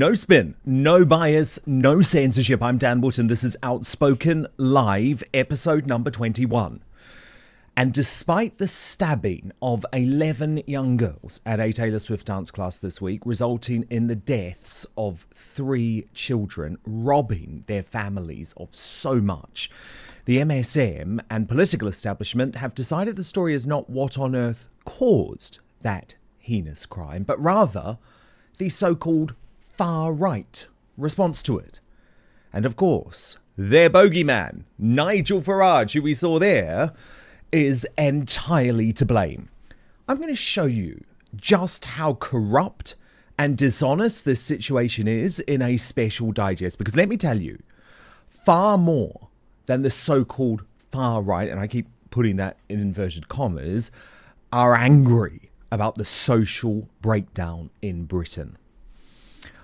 No spin, no bias, no censorship. I'm Dan Wootton. This is Outspoken Live, episode number 21. And despite the stabbing of 11 young girls at a Taylor Swift dance class this week, resulting in the deaths of 3 children, robbing their families of so much, the MSM and political establishment have decided the story is not what on earth caused that heinous crime, but rather the so-called far-right response to it. And of course, their bogeyman, Nigel Farage, who we saw there, is entirely to blame. I'm going to show you just how corrupt and dishonest this situation is in a special digest, because let me tell you, far more than the so-called far right, and I keep putting that in inverted commas, are angry about the social breakdown in Britain.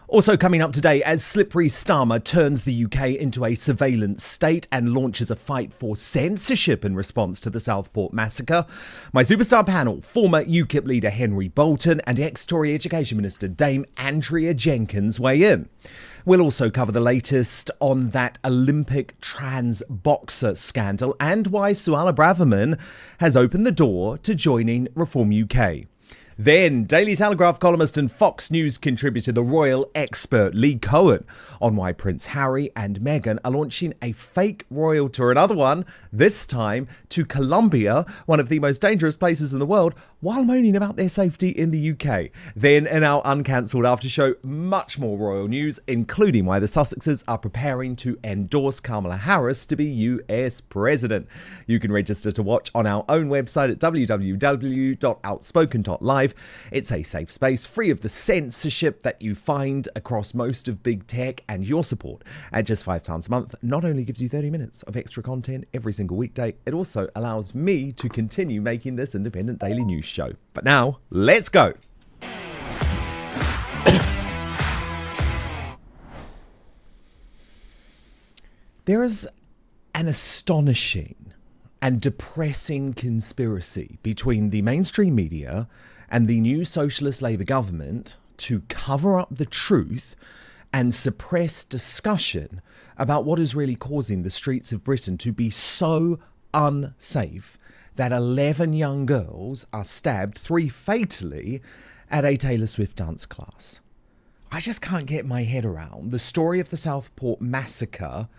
Also coming up today, as slippery Starmer turns the UK into a surveillance state and launches a fight for censorship in response to the Southport Massacre, my superstar panel, former UKIP leader Henry Bolton and ex-Tory Education Minister Dame Andrea Jenkyns weigh in. We'll also cover the latest on that Olympic trans boxer scandal and why Suella Braverman has opened the door to joining Reform UK. Then, Daily Telegraph columnist and Fox News contributor, the royal expert Lee Cohen, on why Prince Harry and Meghan are launching a fake royal tour, another one, this time to Colombia, one of the most dangerous places in the world, while moaning about their safety in the UK. Then, in our uncancelled after show, much more royal news, including why the Sussexes are preparing to endorse Kamala Harris to be US president. You can register to watch on our own website at www.outspoken.live. It's a safe space, free of the censorship that you find across most of big tech, and your support at just £5 a month not only gives you 30 minutes of extra content every single weekday, it also allows me to continue making this independent daily news show. But now, let's go. There is an astonishing and depressing conspiracy between the mainstream media and the new socialist Labour government to cover up the truth and suppress discussion about what is really causing the streets of Britain to be so unsafe that 11 young girls are stabbed, 3 fatally, at a Taylor Swift dance class. I just can't get my head around the story of the Southport Massacre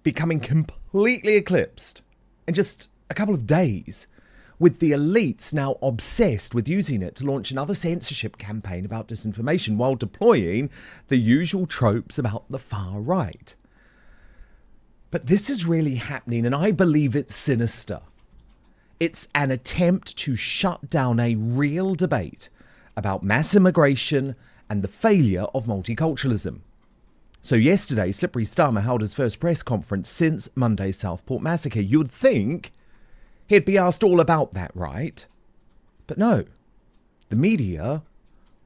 becoming completely eclipsed in just a couple of days, with the elites now obsessed with using it to launch another censorship campaign about disinformation while deploying the usual tropes about the far right. But this is really happening, and I believe it's sinister. It's an attempt to shut down a real debate about mass immigration and the failure of multiculturalism. So yesterday, Slippery Starmer held his first press conference since Monday's Southport Massacre. You'd think he'd be asked all about that, right? But no. The media,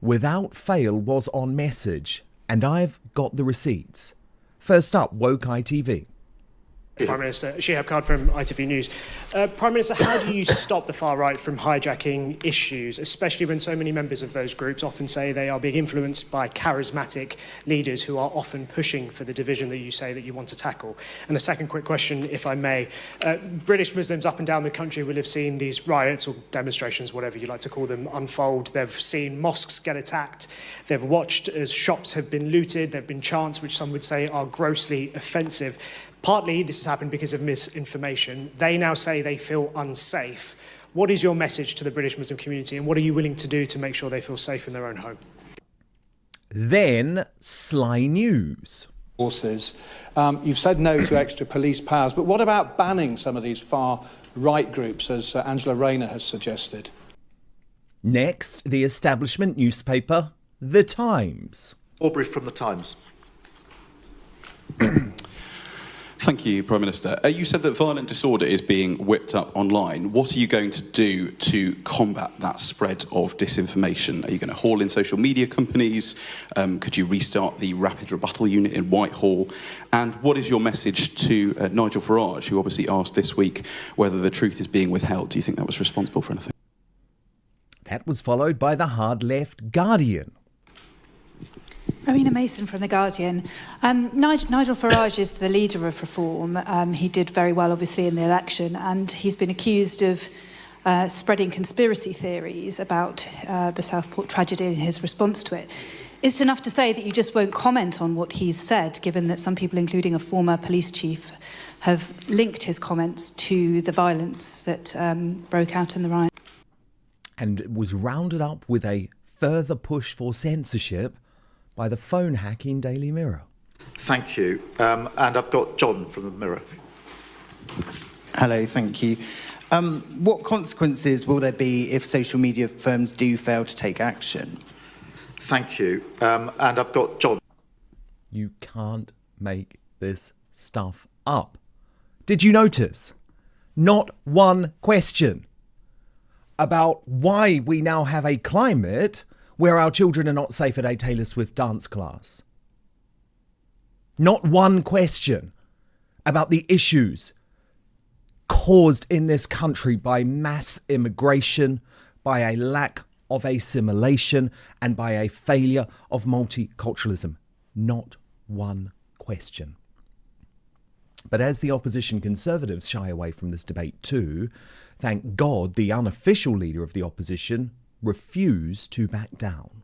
without fail, was on message, and I've got the receipts. First up, Woke ITV. Prime Minister, Shihab Khan from ITV News. Prime Minister, how do you stop the far right from hijacking issues, especially when so many members of those groups often say they are being influenced by charismatic leaders who are often pushing for the division that you say that you want to tackle? And a second quick question, if I may. British Muslims up and down the country will have seen these riots or demonstrations, whatever you like to call them, unfold. They've seen mosques get attacked. They've watched as shops have been looted. There have been chants which some would say are grossly offensive. Partly this has happened because of misinformation. They now say they feel unsafe. What is your message to the British Muslim community, and what are you willing to do to make sure they feel safe in their own home? Then Sly News. Forces. You've said no to extra police powers, but what about banning some of these far right groups, as Angela Rayner has suggested? Next, the establishment newspaper, The Times. Or brief from The Times. Thank you, Prime Minister. You said that violent disorder is being whipped up online. What are you going to do to combat that spread of disinformation? Are you going to haul in social media companies? Could you restart the rapid rebuttal unit in Whitehall? And what is your message to Nigel Farage, who obviously asked this week whether the truth is being withheld? Do you think that was responsible for anything? That was followed by the hard left Guardian. Marina Mason from The Guardian. Nigel Farage is the leader of Reform. He did very well, obviously, in the election, and he's been accused of spreading conspiracy theories about the Southport tragedy and his response to it. Is it enough to say that you just won't comment on what he's said, given that some people, including a former police chief, have linked his comments to the violence that broke out in the riot? And it was rounded up with a further push for censorship by the phone-hacking Daily Mirror. Thank you. And I've got John from the Mirror. Hello, thank you. What consequences will there be if social media firms do fail to take action? Thank you. And I've got John. You can't make this stuff up. Did you notice? Not one question about why we now have a climate where our children are not safe at a Taylor Swift dance class. Not one question about the issues caused in this country by mass immigration, by a lack of assimilation, and by a failure of multiculturalism. Not one question. But as the opposition Conservatives shy away from this debate too, thank God the unofficial leader of the opposition refused to back down.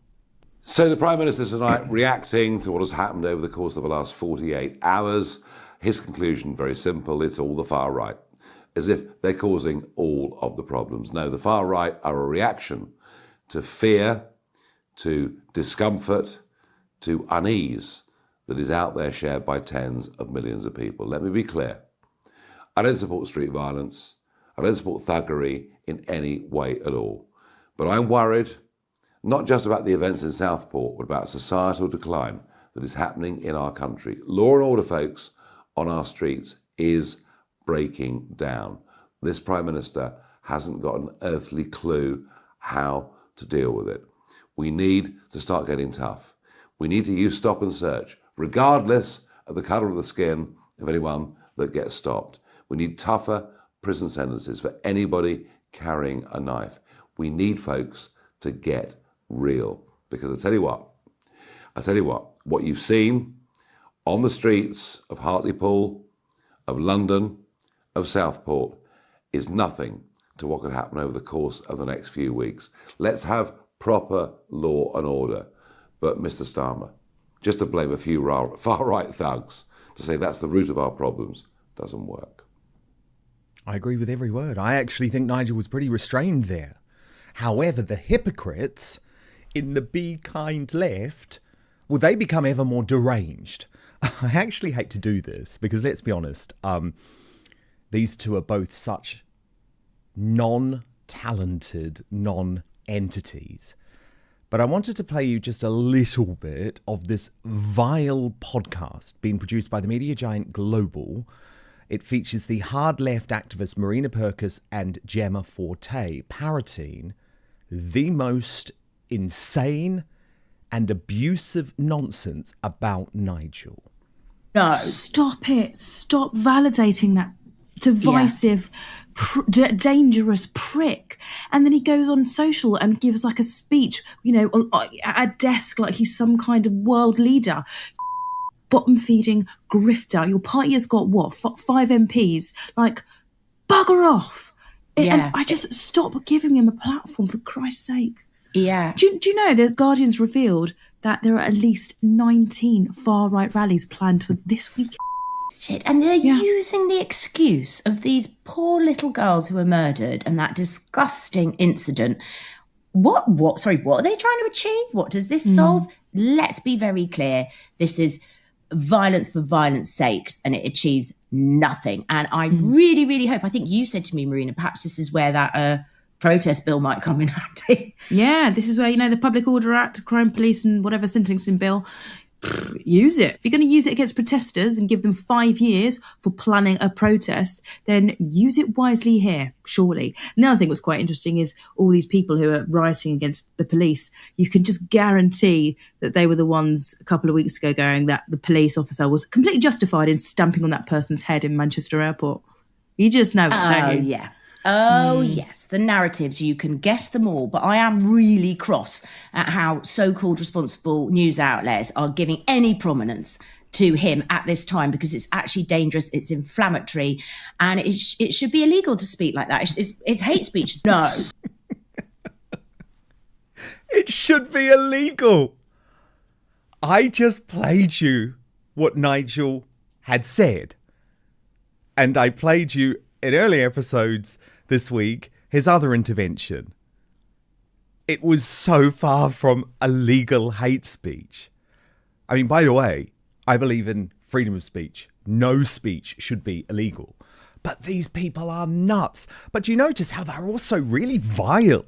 So the Prime Minister tonight reacting to what has happened over the course of the last 48 hours. His conclusion, very simple, it's all the far right, as if they're causing all of the problems. No, the far right are a reaction to fear, to discomfort, to unease that is out there shared by tens of millions of people. Let me be clear. I don't support street violence. I don't support thuggery in any way at all. But I'm worried, not just about the events in Southport, but about societal decline that is happening in our country. Law and order, folks, on our streets is breaking down. This Prime Minister hasn't got an earthly clue how to deal with it. We need to start getting tough. We need to use stop and search, regardless of the colour of the skin of anyone that gets stopped. We need tougher prison sentences for anybody carrying a knife. We need folks to get real. Because I tell you what, what you've seen on the streets of Hartlepool, of London, of Southport is nothing to what could happen over the course of the next few weeks. Let's have proper law and order. But Mr. Starmer, just to blame a few far-right thugs to say that's the root of our problems doesn't work. I agree with every word. I actually think Nigel was pretty restrained there. However, the hypocrites in the be kind left, well, they become ever more deranged. I actually hate to do this because, let's be honest, these two are both such non-talented non-entities. But I wanted to play you just a little bit of this vile podcast being produced by the media giant Global. It features the hard left activist Marina Purkis and Gemma Forte parroting the most insane and abusive nonsense about Nigel. No. Stop it. Stop validating that divisive, dangerous prick. And then he goes on social and gives like a speech, at a desk like he's some kind of world leader. Bottom-feeding grifter. Your party has got, 5 MPs? Like, bugger off. And I just stop giving him a platform, for Christ's sake. Yeah. Do you know the Guardian's revealed that there are at least 19 far-right rallies planned for this week? Shit. And they're using the excuse of these poor little girls who were murdered and that disgusting incident. What are they trying to achieve? What does this solve? Let's be very clear. This is violence for violence sakes, and it achieves nothing. And I really, really hope, I think you said to me, Marina, perhaps this is where that protest bill might come in handy. Yeah, this is where, the Public Order Act, Crime Police and whatever sentencing bill, use it. If you're going to use it against protesters and give them 5 years for planning a protest, then use it wisely here, surely. Another thing that's quite interesting is all these people who are rioting against the police. You can just guarantee that they were the ones a couple of weeks ago going that the police officer was completely justified in stamping on that person's head in Manchester Airport. You just know that, don't you? Yeah. Oh, yes, the narratives, you can guess them all, but I am really cross at how so-called responsible news outlets are giving any prominence to him at this time, because it's actually dangerous, it's inflammatory, and it should be illegal to speak like that. It's hate speech. No. It should be illegal. I just played you what Nigel had said. And I played you in early episodes this week his other intervention. It was so far from illegal hate speech. I mean, by the way, I believe in freedom of speech. No speech should be illegal. But these people are nuts. But you notice how they're also really vile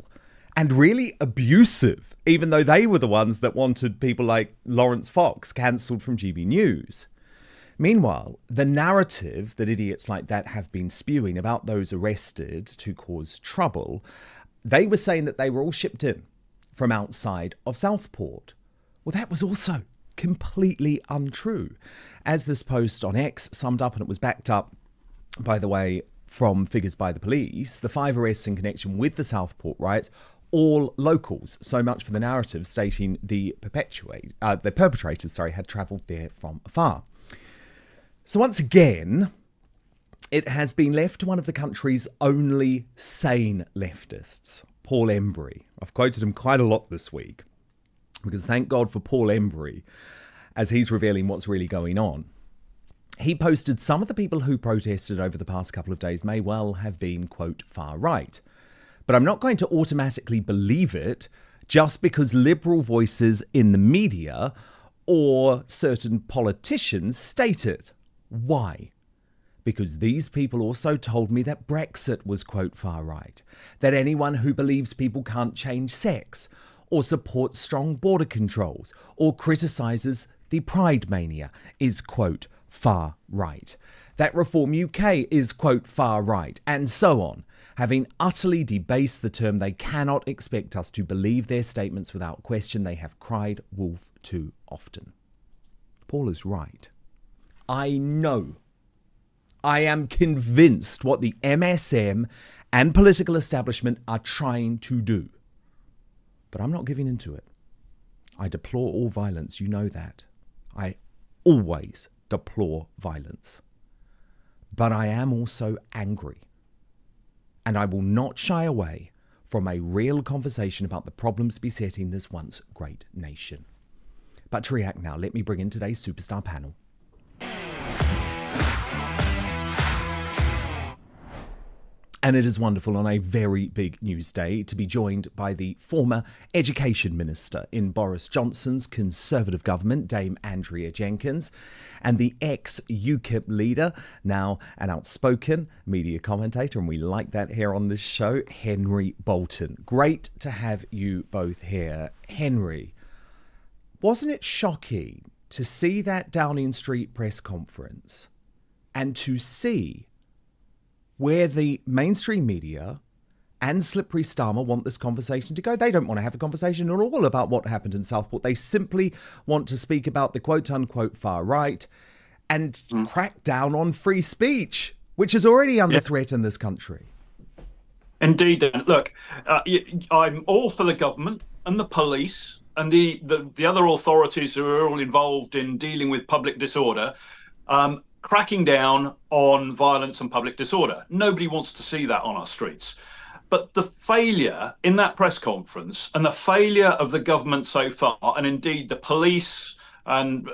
and really abusive, even though they were the ones that wanted people like Lawrence Fox cancelled from GB News. Meanwhile, the narrative that idiots like that have been spewing about those arrested to cause trouble, they were saying that they were all shipped in from outside of Southport. Well, that was also completely untrue. As this post on X summed up, and it was backed up, by the way, from figures by the police, the 5 arrests in connection with the Southport riots, all locals. So much for the narrative stating the perpetrators had travelled there from afar. So once again, it has been left to one of the country's only sane leftists, Paul Embry. I've quoted him quite a lot this week, because thank God for Paul Embry, as he's revealing what's really going on. He posted some of the people who protested over the past couple of days may well have been, quote, far right. But I'm not going to automatically believe it just because liberal voices in the media or certain politicians state it. Why? Because these people also told me that Brexit was, quote, far right, that anyone who believes people can't change sex or supports strong border controls or criticises the Pride mania is, quote, far right, that Reform UK is, quote, far right, and so on. Having utterly debased the term, they cannot expect us to believe their statements without question. They have cried wolf too often. Paul is right. I know. I am convinced what the MSM and political establishment are trying to do. But I'm not giving into it. I deplore all violence. You know that. I always deplore violence. But I am also angry. And I will not shy away from a real conversation about the problems besetting this once great nation. But to react now, let me bring in today's superstar panel. And it is wonderful on a very big news day to be joined by the former Education Minister in Boris Johnson's Conservative government, Dame Andrea Jenkyns, and the ex-UKIP leader, now an outspoken media commentator, and we like that here on this show, Henry Bolton. Great to have you both here. Henry, wasn't it shocking to see that Downing Street press conference and to see where the mainstream media and Slippery Starmer want this conversation to go? They don't want to have a conversation at all about what happened in Southport. They simply want to speak about the quote-unquote far right and crack down on free speech, which is already under threat in this country. Indeed. Look, I'm all for the government and the police and the other authorities who are all involved in dealing with public disorder, cracking down on violence and public disorder. Nobody wants to see that on our streets. But the failure in that press conference and the failure of the government so far, and indeed the police and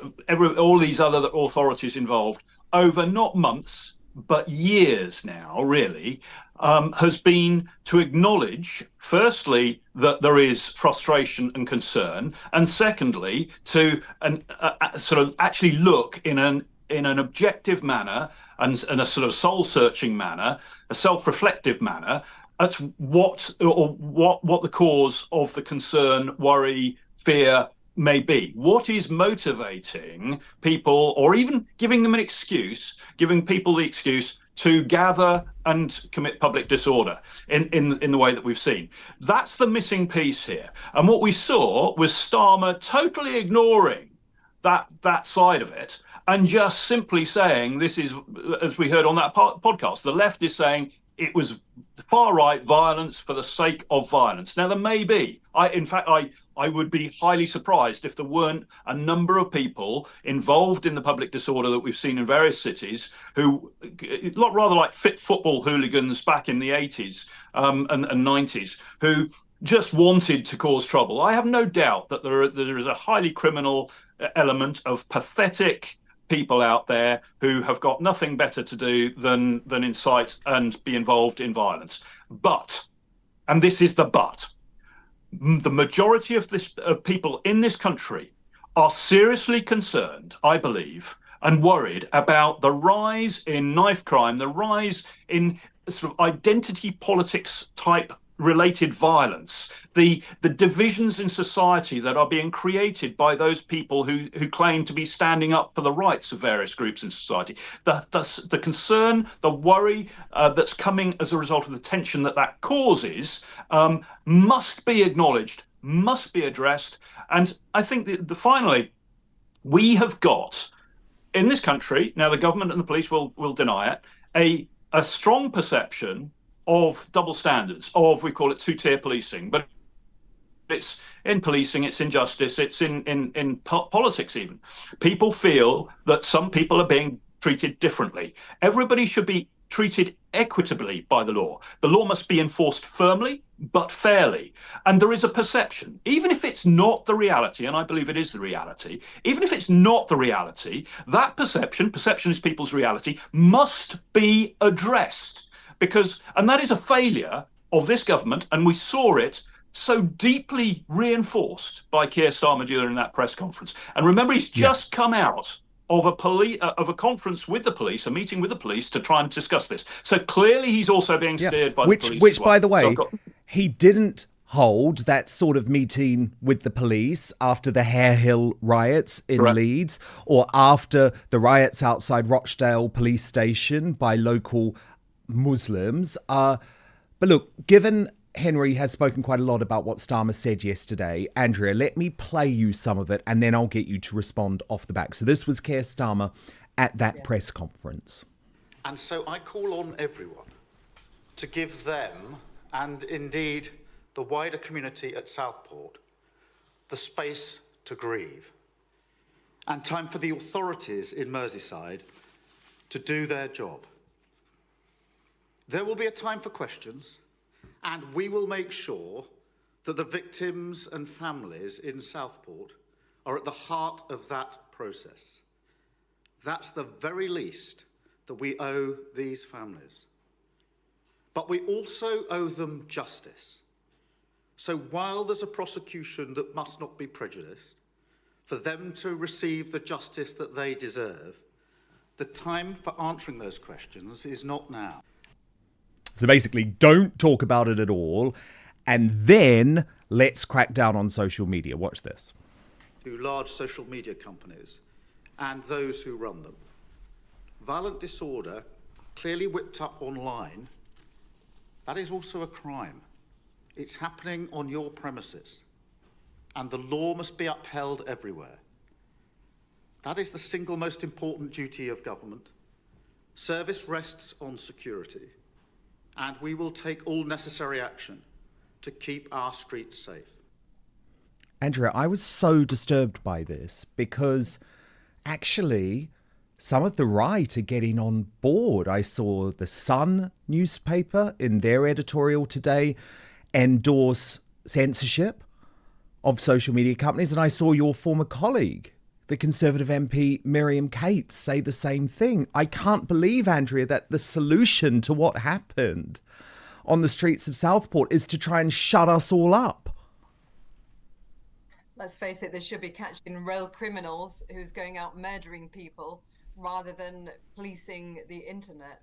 all these other authorities involved over not months, but years now, really, has been to acknowledge, firstly, that there is frustration and concern, and secondly, to sort of actually look in an objective manner and a sort of soul-searching manner, a self-reflective manner, at what the cause of the concern, worry, fear may be. What is motivating people, or even giving them an excuse, giving people the excuse to gather and commit public disorder in the way that we've seen? That's the missing piece here. And what we saw was Starmer totally ignoring that side of it, and just simply saying, this is, as we heard on that podcast, the left is saying it was far-right violence for the sake of violence. Now, there may be. I would be highly surprised if there weren't a number of people involved in the public disorder that we've seen in various cities who, rather like fit football hooligans back in the 80s and 90s, who just wanted to cause trouble. I have no doubt that there is a highly criminal element of pathetic people out there who have got nothing better to do than incite and be involved in violence. But, and this is the but, the majority of people in this country are seriously concerned, I believe, and worried about the rise in knife crime, the rise in sort of identity politics type related violence, the divisions in society that are being created by those people who claim to be standing up for the rights of various groups in society, the concern, the worry that's coming as a result of the tension that causes must be acknowledged, must be addressed. And I think that finally, we have got in this country, now the government and the police will deny it, a strong perception of double standards, of, we call it two-tier policing, but it's in policing, it's in justice, it's in politics even. People feel that some people are being treated differently. Everybody should be treated equitably by the law. The law must be enforced firmly, but fairly. And there is a perception, even if it's not the reality, and I believe it is the reality, even if it's not the reality, that perception is people's reality, must be addressed. And that is a failure of this government, and we saw it so deeply reinforced by Keir Starmer during that press conference. And remember, he's just come out of a conference with the police, a meeting with the police to try and discuss this. So clearly he's also being steered by the police. Which, by the way, he didn't hold that sort of meeting with the police after the Hare Hill riots in Leeds, or after the riots outside Rochdale police station by local Muslims. But look, given Henry has spoken quite a lot about what Starmer said yesterday, Andrea, let me play you some of it and then I'll get you to respond off the back. So this was Keir Starmer at that press conference. And so I call on everyone to give them, and indeed the wider community at Southport, the space to grieve, and time for the authorities in Merseyside to do their job. There will be a time for questions, and we will make sure that the victims and families in Southport are at the heart of that process. That's the very least that we owe these families. But we also owe them justice. So while there's a prosecution that must not be prejudiced, for them to receive the justice that they deserve, the time for answering those questions is not now. So basically, don't talk about it at all, and then let's crack down on social media. Watch this. To large social media companies and those who run them. Violent disorder, clearly whipped up online, that is also a crime. It's happening on your premises, and the law must be upheld everywhere. That is the single most important duty of government. Service rests on security, and we will take all necessary action to keep our streets safe. Andrea, I was so disturbed by this because actually some of the right are getting on board. I saw the Sun newspaper in their editorial today endorse censorship of social media companies, and I saw your former colleague, the Conservative MP Miriam Cates, say the same thing. I can't believe, Andrea, that the solution to what happened on the streets of Southport is to try and shut us all up. Let's face it, they should be catching real criminals who's going out murdering people rather than policing the internet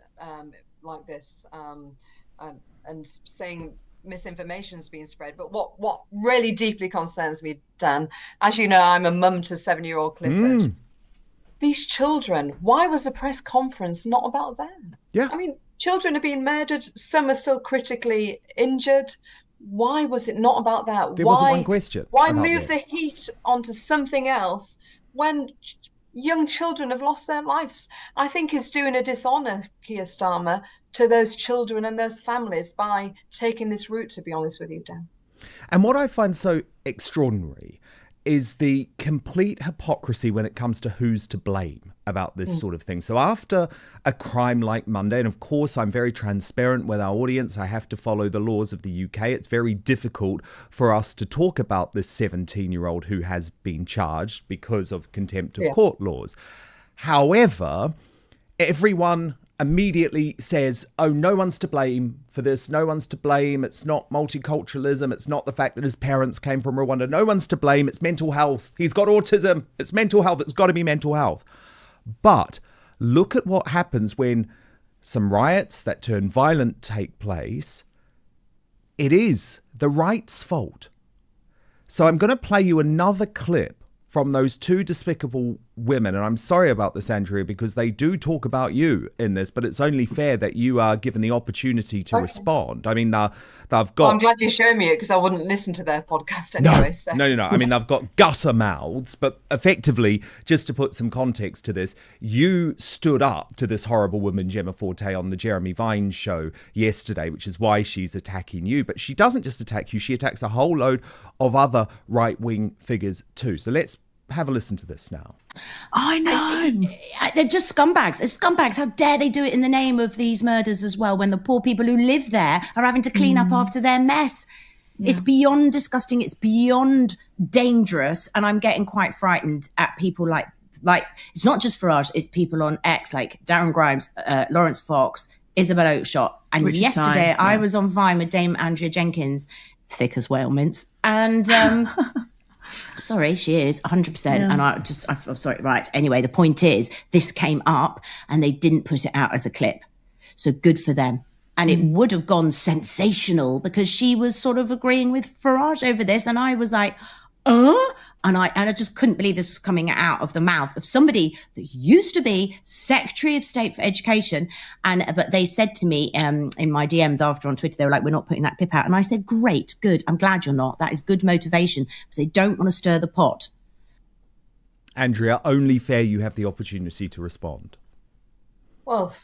like this and saying misinformation is being spread. But what really deeply concerns me, Dan, as you know, I'm a mum to 7-year-old Clifford. These children, why was the press conference not about them? Yeah. I mean, children are being murdered. Some are still critically injured. Why was it not about that? There wasn't one question. Why move the heat onto something else when young children have lost their lives. I think is doing a dishonour, Keir Starmer, to those children and those families by taking this route, to be honest with you, Dan. And what I find so extraordinary is the complete hypocrisy when it comes to who's to blame about this sort of thing. So after a crime like Monday, and of course I'm very transparent with our audience, I have to follow the laws of the UK. It's very difficult for us to talk about this 17-year-old who has been charged because of contempt of court laws. However, everyone immediately says, oh, no one's to blame for this. No one's to blame. It's not multiculturalism. It's not the fact that his parents came from Rwanda. No one's to blame. It's mental health. He's got autism. It's mental health. It's got to be mental health. But look at what happens when some riots that turn violent take place. It is the right's fault. So I'm going to play you another clip from those two despicable women. And I'm sorry about this, Andrea, because they do talk about you in this, but it's only fair that you are given the opportunity to respond. I mean, they've got... Well, I'm glad you're showing me it because I wouldn't listen to their podcast anyway. No. I mean, they've got gutter mouths, but effectively, just to put some context to this, you stood up to this horrible woman, Gemma Forte, on the Jeremy Vine show yesterday, which is why she's attacking you. But she doesn't just attack you, she attacks a whole load of other right-wing figures too. So let's have a listen to this now. I know. They're just scumbags. They're scumbags. How dare they do it in the name of these murders as well, when the poor people who live there are having to clean up after their mess. Yeah. It's beyond disgusting. It's beyond dangerous. And I'm getting quite frightened at people like it's not just Farage, it's people on X like Darren Grimes, Lawrence Fox, Isabel Oakeshott. And Richard yesterday I was on Vine with Dame Andrea Jenkyns, thick as whale mince. And... sorry, she is 100%. Yeah. And I'm sorry. Right. Anyway, the point is this came up and they didn't put it out as a clip. So good for them. And it would have gone sensational because she was sort of agreeing with Farage over this. And I was like, And I just couldn't believe this was coming out of the mouth of somebody that used to be Secretary of State for Education. But they said to me in my DMs after on Twitter, they were like, we're not putting that clip out. And I said, great, good. I'm glad you're not. That is good motivation because they don't want to stir the pot. Andrea, only fair you have the opportunity to respond. Well,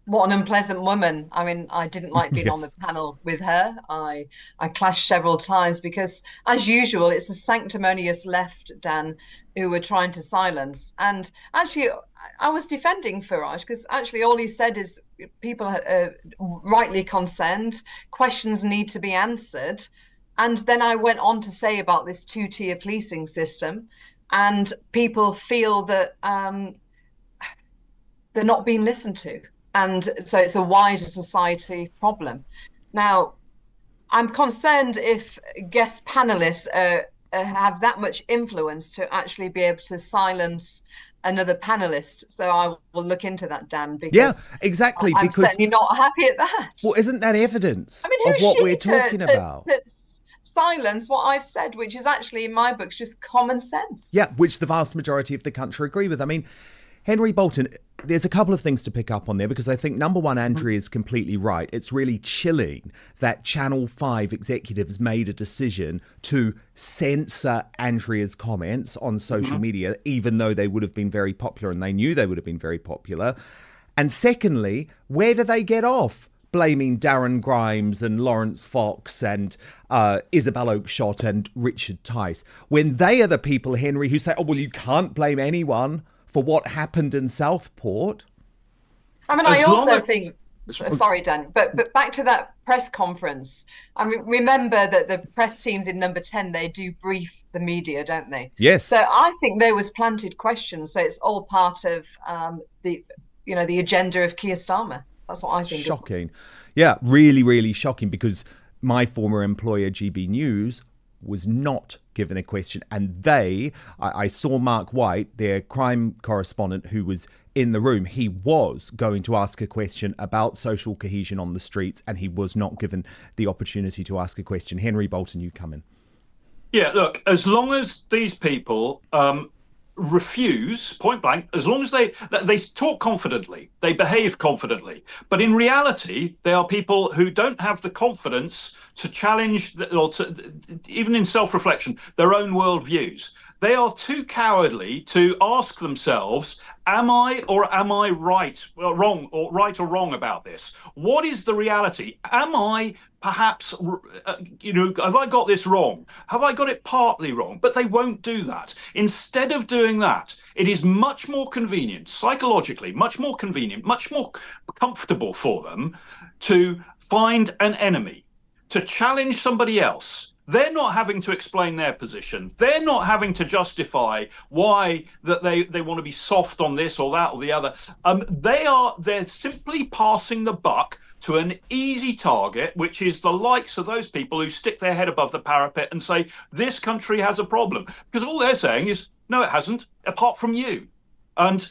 what an unpleasant woman. I mean, I didn't like being on the panel with her. I clashed several times because, as usual, it's the sanctimonious left, Dan, who were trying to silence. And actually, I was defending Farage because actually all he said is people are rightly concerned, questions need to be answered. And then I went on to say about this two-tier policing system, and people feel that they're not being listened to. And so it's a wider society problem. Now, I'm concerned if guest panelists have that much influence to actually be able to silence another panelist. So I will look into that, Dan, because exactly. I'm because certainly not happy at that. Well, isn't that evidence of what we're talking about? To silence what I've said, which is actually, in my books, just common sense. Yeah, which the vast majority of the country agree with. I mean, Henry Bolton, there's a couple of things to pick up on there because I think, number one, Andrea is completely right. It's really chilling that Channel 5 executives made a decision to censor Andrea's comments on social media, even though they would have been very popular and they knew they would have been very popular. And secondly, where do they get off blaming Darren Grimes and Lawrence Fox and Isabel Oakeshott and Richard Tice when they are the people, Henry, who say, oh, well, you can't blame anyone for what happened in Southport? I mean, I also think, sorry, Dan, but back to that press conference. I mean, remember that the press teams in Number 10, they do brief the media, don't they? Yes. So I think there was planted questions. So it's all part of the agenda of Keir Starmer. That's what I think. Shocking. Yeah, really, really shocking because my former employer, GB News, was not given a question. And I saw Mark White, their crime correspondent who was in the room. He was going to ask a question about social cohesion on the streets and he was not given the opportunity to ask a question. Henry Bolton, you come in. Yeah, look, as long as these people refuse, point blank, as long as they talk confidently, they behave confidently. But in reality, they are people who don't have the confidence to challenge or to, even in self-reflection, their own worldviews. They are too cowardly to ask themselves, am I or am I right or wrong about this? What is the reality? Am I perhaps, have I got this wrong? Have I got it partly wrong? But they won't do that. Instead of doing that, it is much more convenient, psychologically, much more convenient, much more comfortable for them to find an enemy, to challenge somebody else. They're not having to explain their position. They're not having to justify why that they want to be soft on this or that or the other. They're simply passing the buck to an easy target, which is the likes of those people who stick their head above the parapet and say, this country has a problem. Because all they're saying is, no, it hasn't, apart from you. And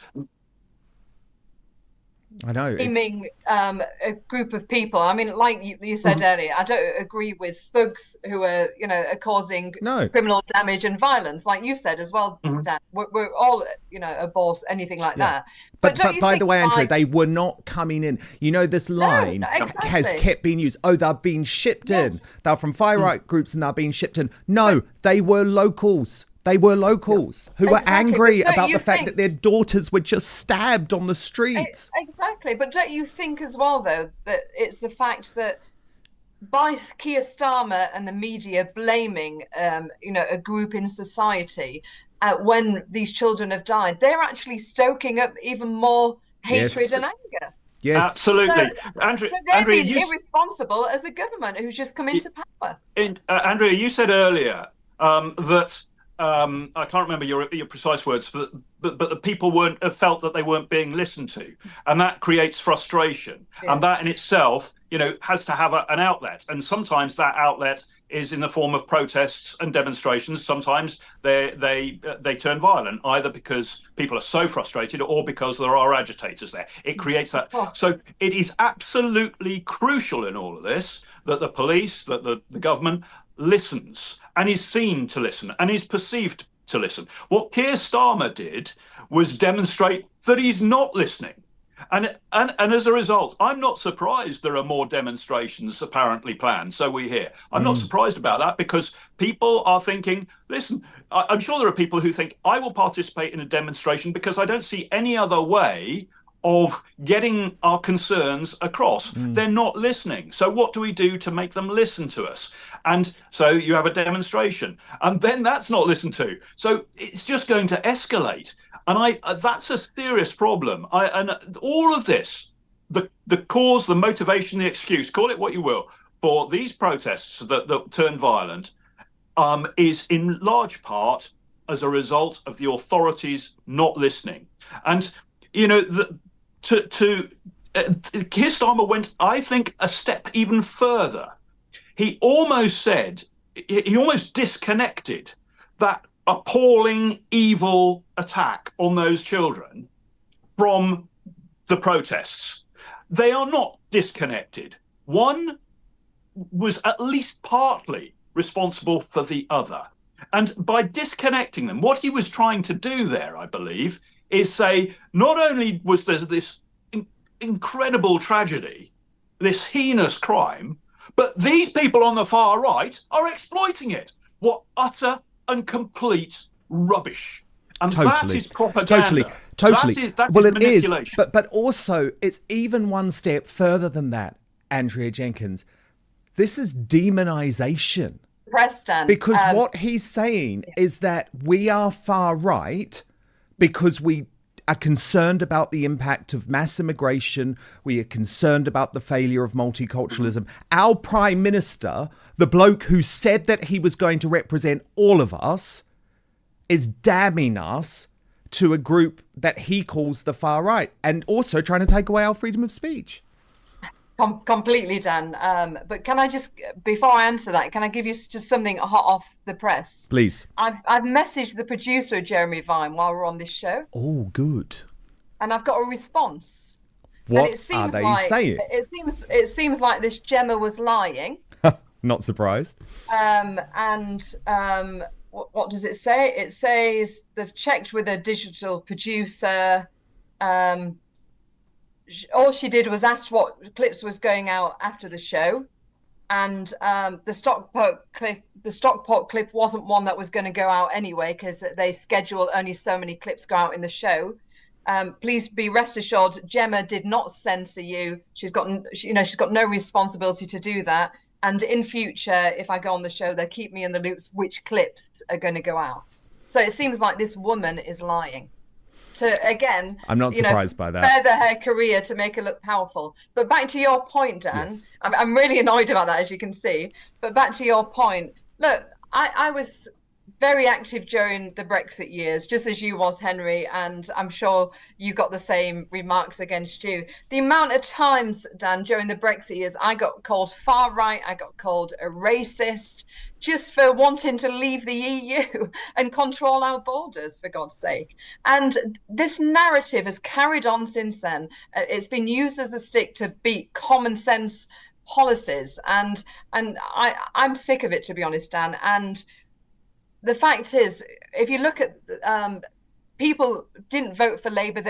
I know. Blaming a group of people. I mean, like you said earlier, I don't agree with thugs who are, are causing criminal damage and violence, like you said as well, Dan. We're all, abhor anything like that. But by the way, Andrea, they were not coming in. This line has kept being used. Oh, they're being shipped in. They're from far-right groups and they're being shipped in. No, they were locals. They were locals who were angry about the fact that their daughters were just stabbed on the streets. Exactly. But don't you think as well, though, that it's the fact that by Keir Starmer and the media blaming, a group in society when these children have died, they're actually stoking up even more hatred and anger. Yes, absolutely. So they're being irresponsible as the government who's just come into power. Andrea, you said earlier that I can't remember your precise words, but the people felt that they weren't being listened to, and that creates frustration, and that in itself, has to have an outlet, and sometimes that outlet is in the form of protests and demonstrations. Sometimes they turn violent, either because people are so frustrated or because there are agitators there. It creates that. So it is absolutely crucial in all of this that the police, that the government listens and is seen to listen and is perceived to listen. What Keir Starmer did was demonstrate that he's not listening. And as a result, I'm not surprised there are more demonstrations apparently planned, so we hear. I'm not surprised about that, because people are thinking, listen, I'm sure there are people who think, I will participate in a demonstration because I don't see any other way of getting our concerns across. They're not listening. So what do we do to make them listen to us? And so you have a demonstration, and then that's not listened to. So it's just going to escalate. And that's a serious problem. And all of this, the cause, the motivation, the excuse, call it what you will, for these protests that turn violent, is in large part as a result of the authorities not listening. And, Keir Starmer went, I think, a step even further. He almost disconnected that appalling, evil attack on those children from the protests. They are not disconnected. One was at least partly responsible for the other. And by disconnecting them, what he was trying to do there, I believe, is say, not only was there this incredible tragedy, this heinous crime, but these people on the far right are exploiting it. What utter and complete rubbish. And that is propaganda. Totally. That is manipulation. It is, but also it's even one step further than that, Andrea Jenkyns. This is demonization. Preston. Because what he's saying is that we are far right because we are concerned about the impact of mass immigration. We are concerned about the failure of multiculturalism. Our Prime Minister, the bloke who said that he was going to represent all of us, is damning us to a group that he calls the far right, and also trying to take away our freedom of speech. Completely, Dan. But can I just, before I answer that, can I give you just something hot off the press? Please. I've messaged the producer, Jeremy Vine, while we're on this show. Oh, good. And I've got a response. What are they saying? It seems like this Gemma was lying. Not surprised. What does it say? It says they've checked with a digital producer. All she did was ask what clips was going out after the show. And the Stockport clip wasn't one that was going to go out anyway, because they schedule only so many clips go out in the show. Please be rest assured, Gemma did not censor you. She's got no responsibility to do that. And in future, if I go on the show, they'll keep me in the loops which clips are going to go out. So it seems like this woman is lying to, again, I'm not surprised by that. Further her career to make her look powerful. But back to your point, Dan, Yes. I'm really annoyed about that, as you can see. But back to your point, look, I was very active during the Brexit years, just as you was, Henry, and I'm sure you got the same remarks against you. The amount of times, Dan, during the Brexit years, I got called far right, I got called a racist, just for wanting to leave the EU and control our borders, for God's sake. And this narrative has carried on since then. It's been used as a stick to beat common sense policies, and I'm sick of it, to be honest, Dan. And the fact is, if you look at people didn't vote for Labour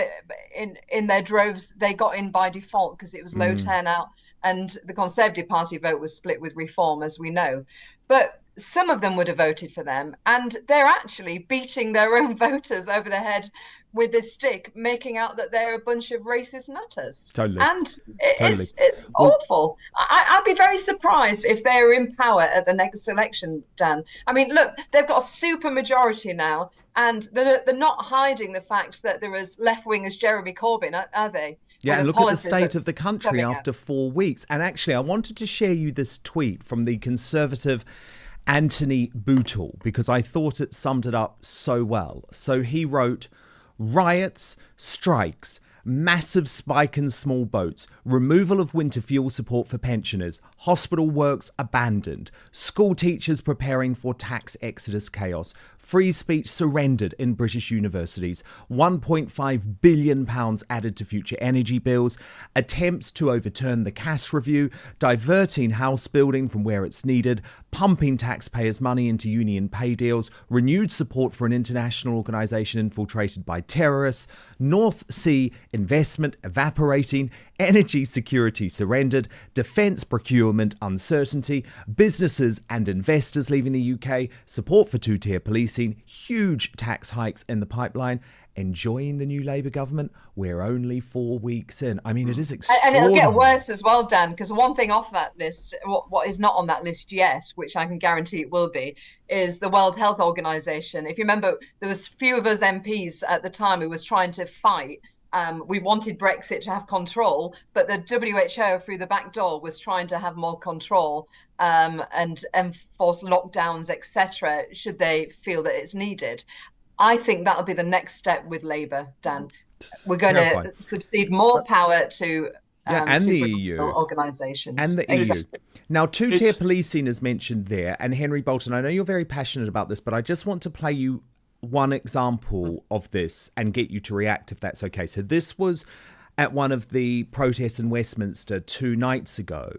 in their droves. They got in by default because it was low turnout, and the Conservative Party vote was split with Reform, as we know. But some of them would have voted for them, and they're actually beating their own voters over the head with this stick, making out that they're a bunch of racist nutters. Totally. And it's awful. I'd be very surprised if they're in power at the next election, Dan. I mean, look, they've got a super majority now, and they're not hiding the fact that they're as left-wing as Jeremy Corbyn, are they? Yeah, and look at the state of the country after 4 weeks. And actually, I wanted to share you this tweet from the Conservative Anthony Bootle, because I thought it summed it up so well. So he wrote, riots, strikes, massive spike in small boats, removal of winter fuel support for pensioners, hospital works abandoned, school teachers preparing for tax exodus chaos, free speech surrendered in British universities, £1.5 billion added to future energy bills, attempts to overturn the Cass review, diverting house building from where it's needed, pumping taxpayers' money into union pay deals, renewed support for an international organisation infiltrated by terrorists, North Sea investment evaporating, energy security surrendered, defence procurement uncertainty, businesses and investors leaving the UK, support for two-tier policing, huge tax hikes in the pipeline, enjoying the new Labour government. We're only 4 weeks in. I mean, it is extraordinary. And it'll get worse as well, Dan, because one thing off that list, what is not on that list yet, which I can guarantee it will be, is the World Health Organization. If you remember, there was few of us MPs at the time who was trying to fight. We wanted Brexit to have control, but the WHO through the back door was trying to have more control and enforce lockdowns, etc., should they feel that it's needed. I think that'll be the next step with Labour, Dan. We're going to succeed more power to and the EU organisations. And the EU. Now, two-tier policing is mentioned there. And Henry Bolton, I know you're very passionate about this, but I just want to play you one example of this and get you to react, if that's okay. So this was at one of the protests in Westminster 2 nights ago.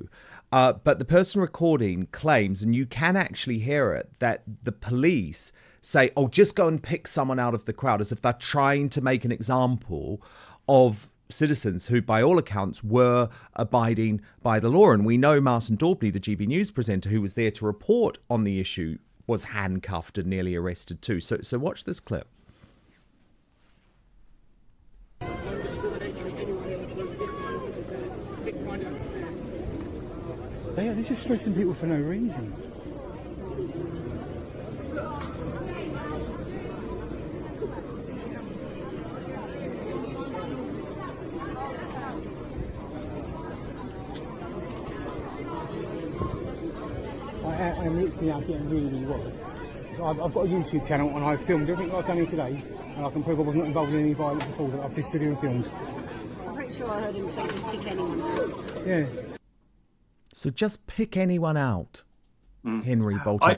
But the person recording claims, and you can actually hear it, that the police say, oh, just go and pick someone out of the crowd, as if they're trying to make an example of citizens who, by all accounts, were abiding by the law. And we know Martin Daubney, the GB News presenter who was there to report on the issue, was handcuffed and nearly arrested too. So watch this clip. They're just arresting people for no reason. I'm literally now getting really worried. So I've got a YouTube channel and I've filmed everything I've done here today, and I can prove I was not involved in any violence at all. That I've just stood here and filmed. I'm pretty sure I heard him say just pick anyone out. Yeah. So just pick anyone out, Henry Bolton.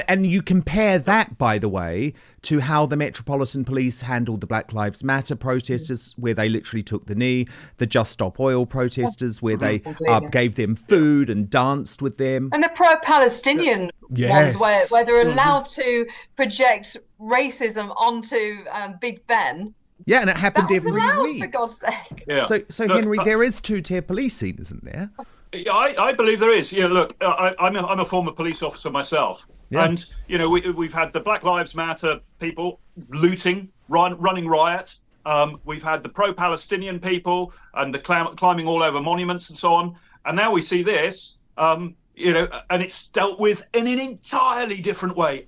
And you compare that, by the way, to how the Metropolitan Police handled the Black Lives Matter protesters, where they literally took the knee, the Just Stop Oil protesters, where they gave them food and danced with them. And the pro-Palestinian ones, where they're allowed to project racism onto Big Ben. Yeah, and it happened every allowed, week. for God's sake. Yeah. So Henry, there is two-tier policing, isn't there? I believe there is. Look, I'm a former police officer myself. Yeah. And, we've had the Black Lives Matter people looting, running riot. We've had the pro-Palestinian people and the climbing all over monuments and so on. And now we see this, and it's dealt with in an entirely different way.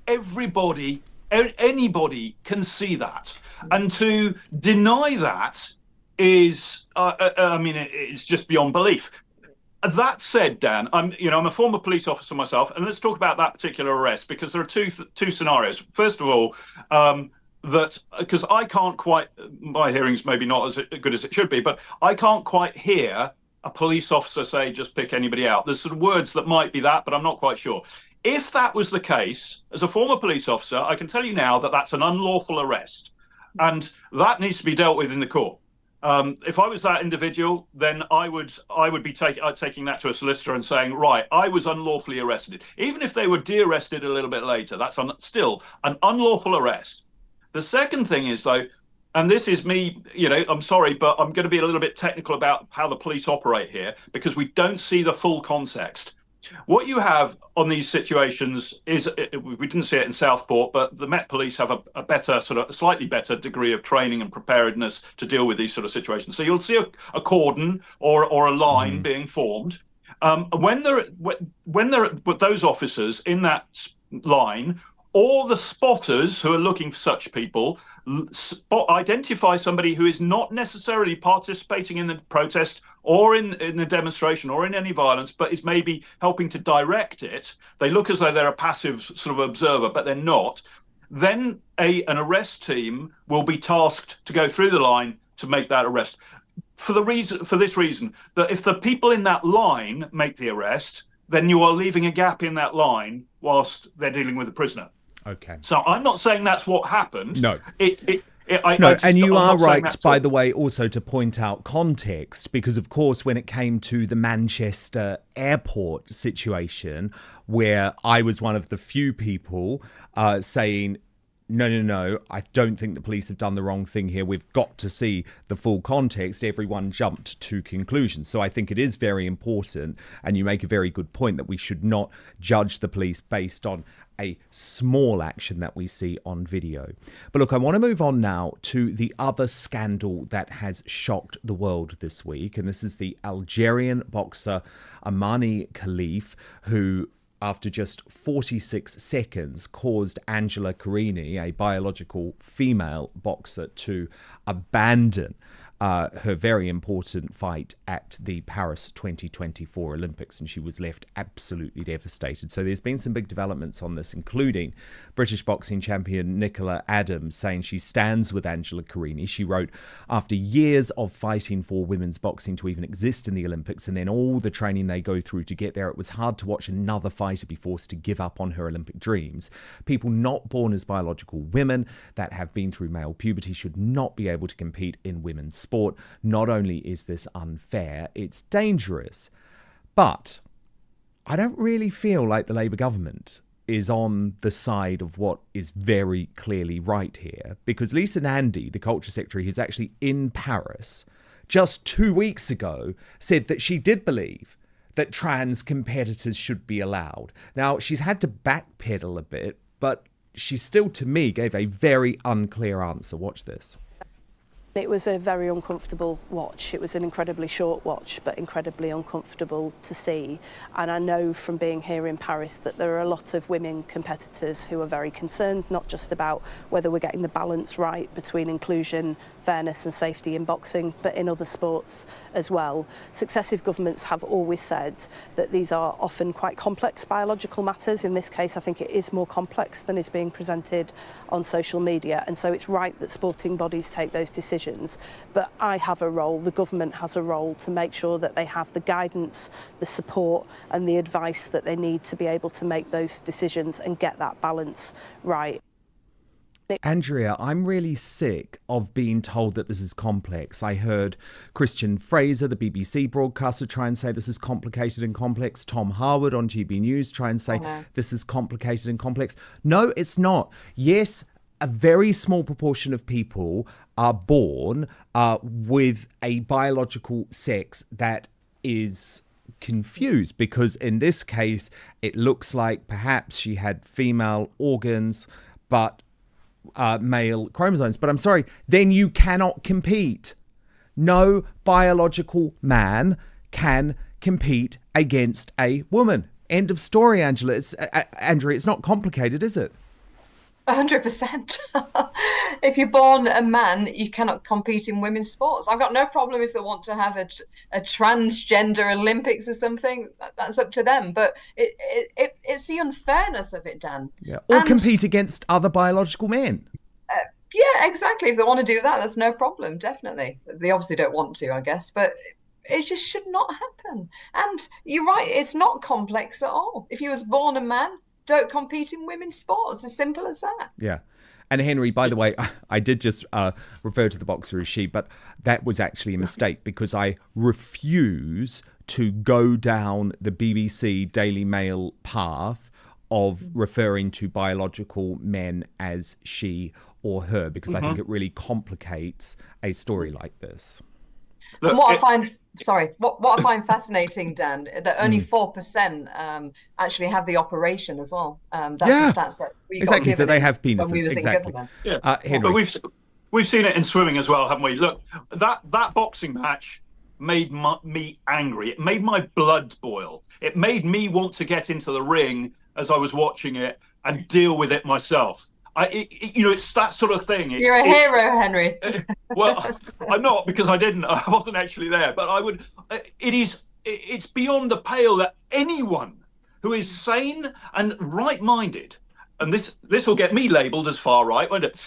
Anybody can see that. And to deny that is, it's just beyond belief. That said, Dan, I'm a former police officer myself, and let's talk about that particular arrest, because there are two scenarios. First of all, because I can't quite, my hearing's maybe not as good as it should be, but I can't quite hear a police officer say, just pick anybody out. There's sort of words that might be that, but I'm not quite sure. If that was the case, as a former police officer, I can tell you now that that's an unlawful arrest, and that needs to be dealt with in the court. If I was that individual, then I would be taking that to a solicitor and saying, right, I was unlawfully arrested. Even if they were de-arrested a little bit later, that's still an unlawful arrest. The second thing is, though, and this is me, I'm sorry, but I'm going to be a little bit technical about how the police operate here, because we don't see the full context. What you have on these situations is, we didn't see it in Southport, but the Met Police have a better, slightly better degree of training and preparedness to deal with these sort of situations. So you'll see a cordon or a line being formed. When there are those officers in that line, or the spotters who are looking for such people identify somebody who is not necessarily participating in the protest or in the demonstration or in any violence, but is maybe helping to direct it. They look as though they're a passive sort of observer, but they're not. Then an arrest team will be tasked to go through the line to make that arrest. For this reason, that if the people in that line make the arrest, then you are leaving a gap in that line whilst they're dealing with the prisoner. Okay. So I'm not saying that's what happened. No. And you are right, by the way, also to point out context, because, of course, when it came to the Manchester airport situation, where I was one of the few people saying, no, I don't think the police have done the wrong thing here. We've got to see the full context. Everyone jumped to conclusions. So I think it is very important, and you make a very good point, that we should not judge the police based on a small action that we see on video. But look, I want to move on now to the other scandal that has shocked the world this week, and this is the Algerian boxer Amani Khalif, who, after just 46 seconds, caused Angela Carini, a biological female boxer, to abandon her very important fight at the Paris 2024 Olympics, and she was left absolutely devastated. So there's been some big developments on this, including British boxing champion Nicola Adams saying she stands with Angela Carini. She wrote, after years of fighting for women's boxing to even exist in the Olympics, and then all the training they go through to get there, it was hard to watch another fighter be forced to give up on her Olympic dreams. People not born as biological women that have been through male puberty should not be able to compete in women's sport. Not only is this unfair, it's dangerous. But I don't really feel like the Labour government is on the side of what is very clearly right here, because Lisa Nandy, the culture secretary, who's actually in Paris, just 2 weeks ago said that she did believe that trans competitors should be allowed. Now, she's had to backpedal a bit, but she still, to me, gave a very unclear answer. Watch this. It was a very uncomfortable watch. It was an incredibly short watch, but incredibly uncomfortable to see. And I know from being here in Paris that there are a lot of women competitors who are very concerned, not just about whether we're getting the balance right between inclusion, fairness and safety in boxing, but in other sports as well. Successive governments have always said that these are often quite complex biological matters. In this case, I think it is more complex than is being presented on social media, and so it's right that sporting bodies take those decisions. But I have a role, the government has a role, to make sure that they have the guidance, the support and the advice that they need to be able to make those decisions and get that balance right. Andrea, I'm really sick of being told that this is complex. I heard Christian Fraser, the BBC broadcaster, try and say this is complicated and complex. Tom Harwood on GB News try and say this is complicated and complex. No, it's not. Yes, a very small proportion of people are born with a biological sex that is confused, because in this case, it looks like perhaps she had female organs, but male chromosomes. But I'm sorry, then you cannot compete. No biological man can compete against a woman. End of story, Angela. Andrea, it's not complicated, is it? 100%. If you're born a man, you cannot compete in women's sports. I've got no problem if they want to have a transgender Olympics or something. That's up to them. But it's the unfairness of it, Dan. Yeah. Or compete against other biological men. Yeah, exactly. If they want to do that, that's no problem. Definitely. They obviously don't want to, I guess. But it just should not happen. And you're right. It's not complex at all. If you was born a man, don't compete in women's sports. As simple as that. Yeah. And Henry, by the way, I did just refer to the boxer as she, but that was actually a mistake, because I refuse to go down the BBC Daily Mail path of referring to biological men as she or her, because I think it really complicates a story like this. And what I find fascinating, Dan, that only 4% actually have the operation as well. That's the stats that we got given. So they have penises. When we was exactly. in Henry. But we've seen it in swimming as well, haven't we? Look, that boxing match made me angry. It made my blood boil. It made me want to get into the ring as I was watching it and deal with it myself. It's that sort of thing. You're a hero, Henry. Well, I'm not, because I wasn't actually there. But I would. It's beyond the pale that anyone who is sane and right-minded, and this will get me labelled as far right, won't it?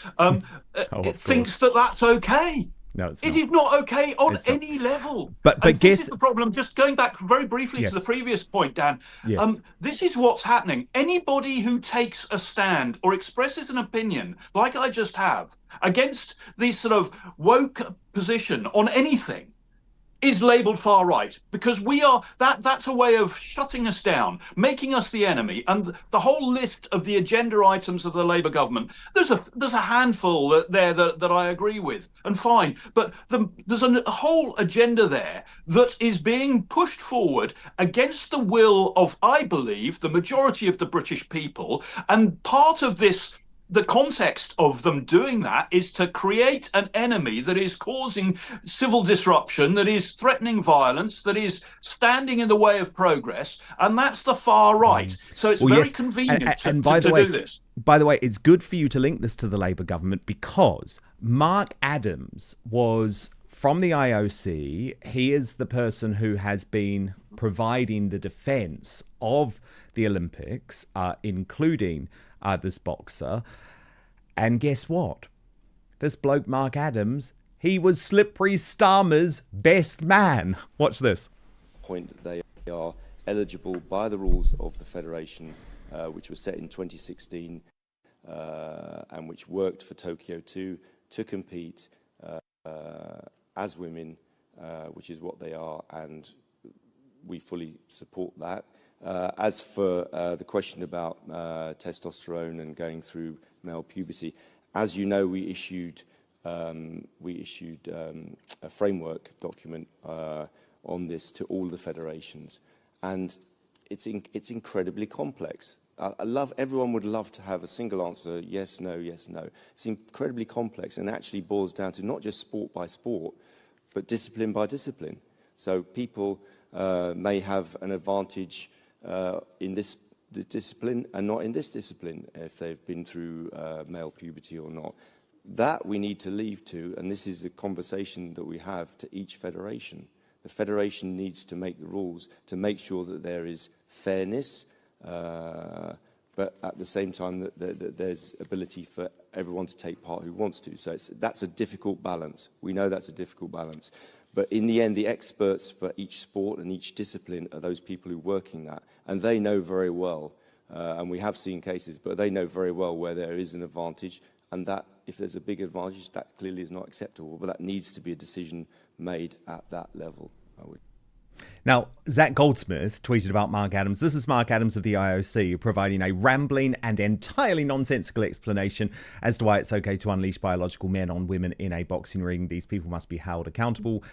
Thinks that that's okay. No, it's not. It is not okay on any level. But this guess is the problem. Just going back very briefly to the previous point, Dan. Yes. This is what's happening. Anybody who takes a stand or expresses an opinion, like I just have, against this sort of woke position on anything, is labelled far right, because we are that's a way of shutting us down, making us the enemy. And the whole list of the agenda items of the Labour government, there's a handful there that I agree with, and fine, but there's a whole agenda there that is being pushed forward against the will of, I believe, the majority of the British people. And part of this, the context of them doing that, is to create an enemy that is causing civil disruption, that is threatening violence, that is standing in the way of progress, and that's the far right. So it's very convenient to do this. By the way, it's good for you to link this to the Labour government, because Mark Adams was from the IOC. He is the person who has been providing the defence of the Olympics, including this boxer. And guess what? This bloke, Mark Adams, he was Slippery Starmer's best man. Watch this. Point that they are eligible by the rules of the Federation, which was set in 2016, and which worked for Tokyo 2, to compete as women, which is what they are, and we fully support that. As for the question about testosterone and going through male puberty, as you know, we issued a framework document on this to all the federations, and it's incredibly complex. Everyone would love to have a single answer: yes, no, yes, no. It's incredibly complex, and actually boils down to not just sport by sport, but discipline by discipline. So people may have an advantage in this discipline and not in this discipline, if they've been through male puberty or not. That we need to leave to, and this is a conversation that we have, to each federation. The federation needs to make the rules to make sure that there is fairness, but at the same time that there's ability for everyone to take part who wants to. So that's a difficult balance. We know that's a difficult balance. But in the end, the experts for each sport and each discipline are those people who are working that. And they know very well, and we have seen cases, but they know very well where there is an advantage, and that if there's a big advantage, that clearly is not acceptable. But that needs to be a decision made at that level, I would. Now, Zach Goldsmith tweeted about Mark Adams. This is Mark Adams of the IOC providing a rambling and entirely nonsensical explanation as to why it's okay to unleash biological men on women in a boxing ring. These people must be held accountable.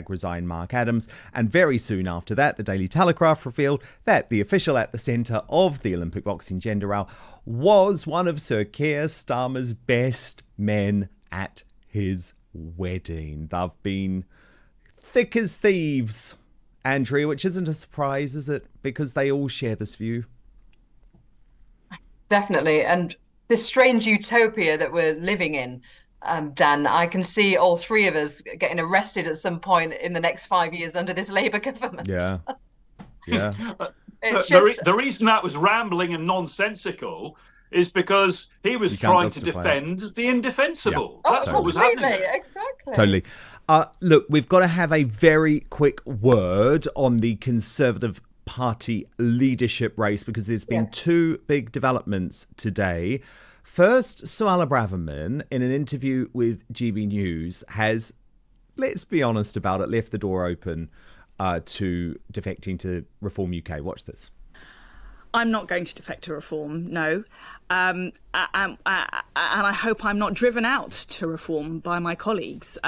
#resign Mark Adams. And very soon after that, the Daily Telegraph revealed that the official at the centre of the Olympic boxing gender row was one of Sir Keir Starmer's best men at his wedding. They've been thick as thieves, Andrea, which isn't a surprise, is it? Because they all share this view. Definitely. And this strange utopia that we're living in, Dan, I can see all three of us getting arrested at some point in the next 5 years under this Labour government. Yeah. Yeah. The reason that was rambling and nonsensical is because he was trying to defend the indefensible. Yeah. That's what was happening. Exactly. Totally. Look, we've got to have a very quick word on the Conservative Party leadership race because there's been two big developments today. First, Suella Braverman, in an interview with GB News, has, let's be honest about it, left the door open to defecting to Reform UK. Watch this. I'm not going to defect to Reform, no. And I hope I'm not driven out to Reform by my colleagues.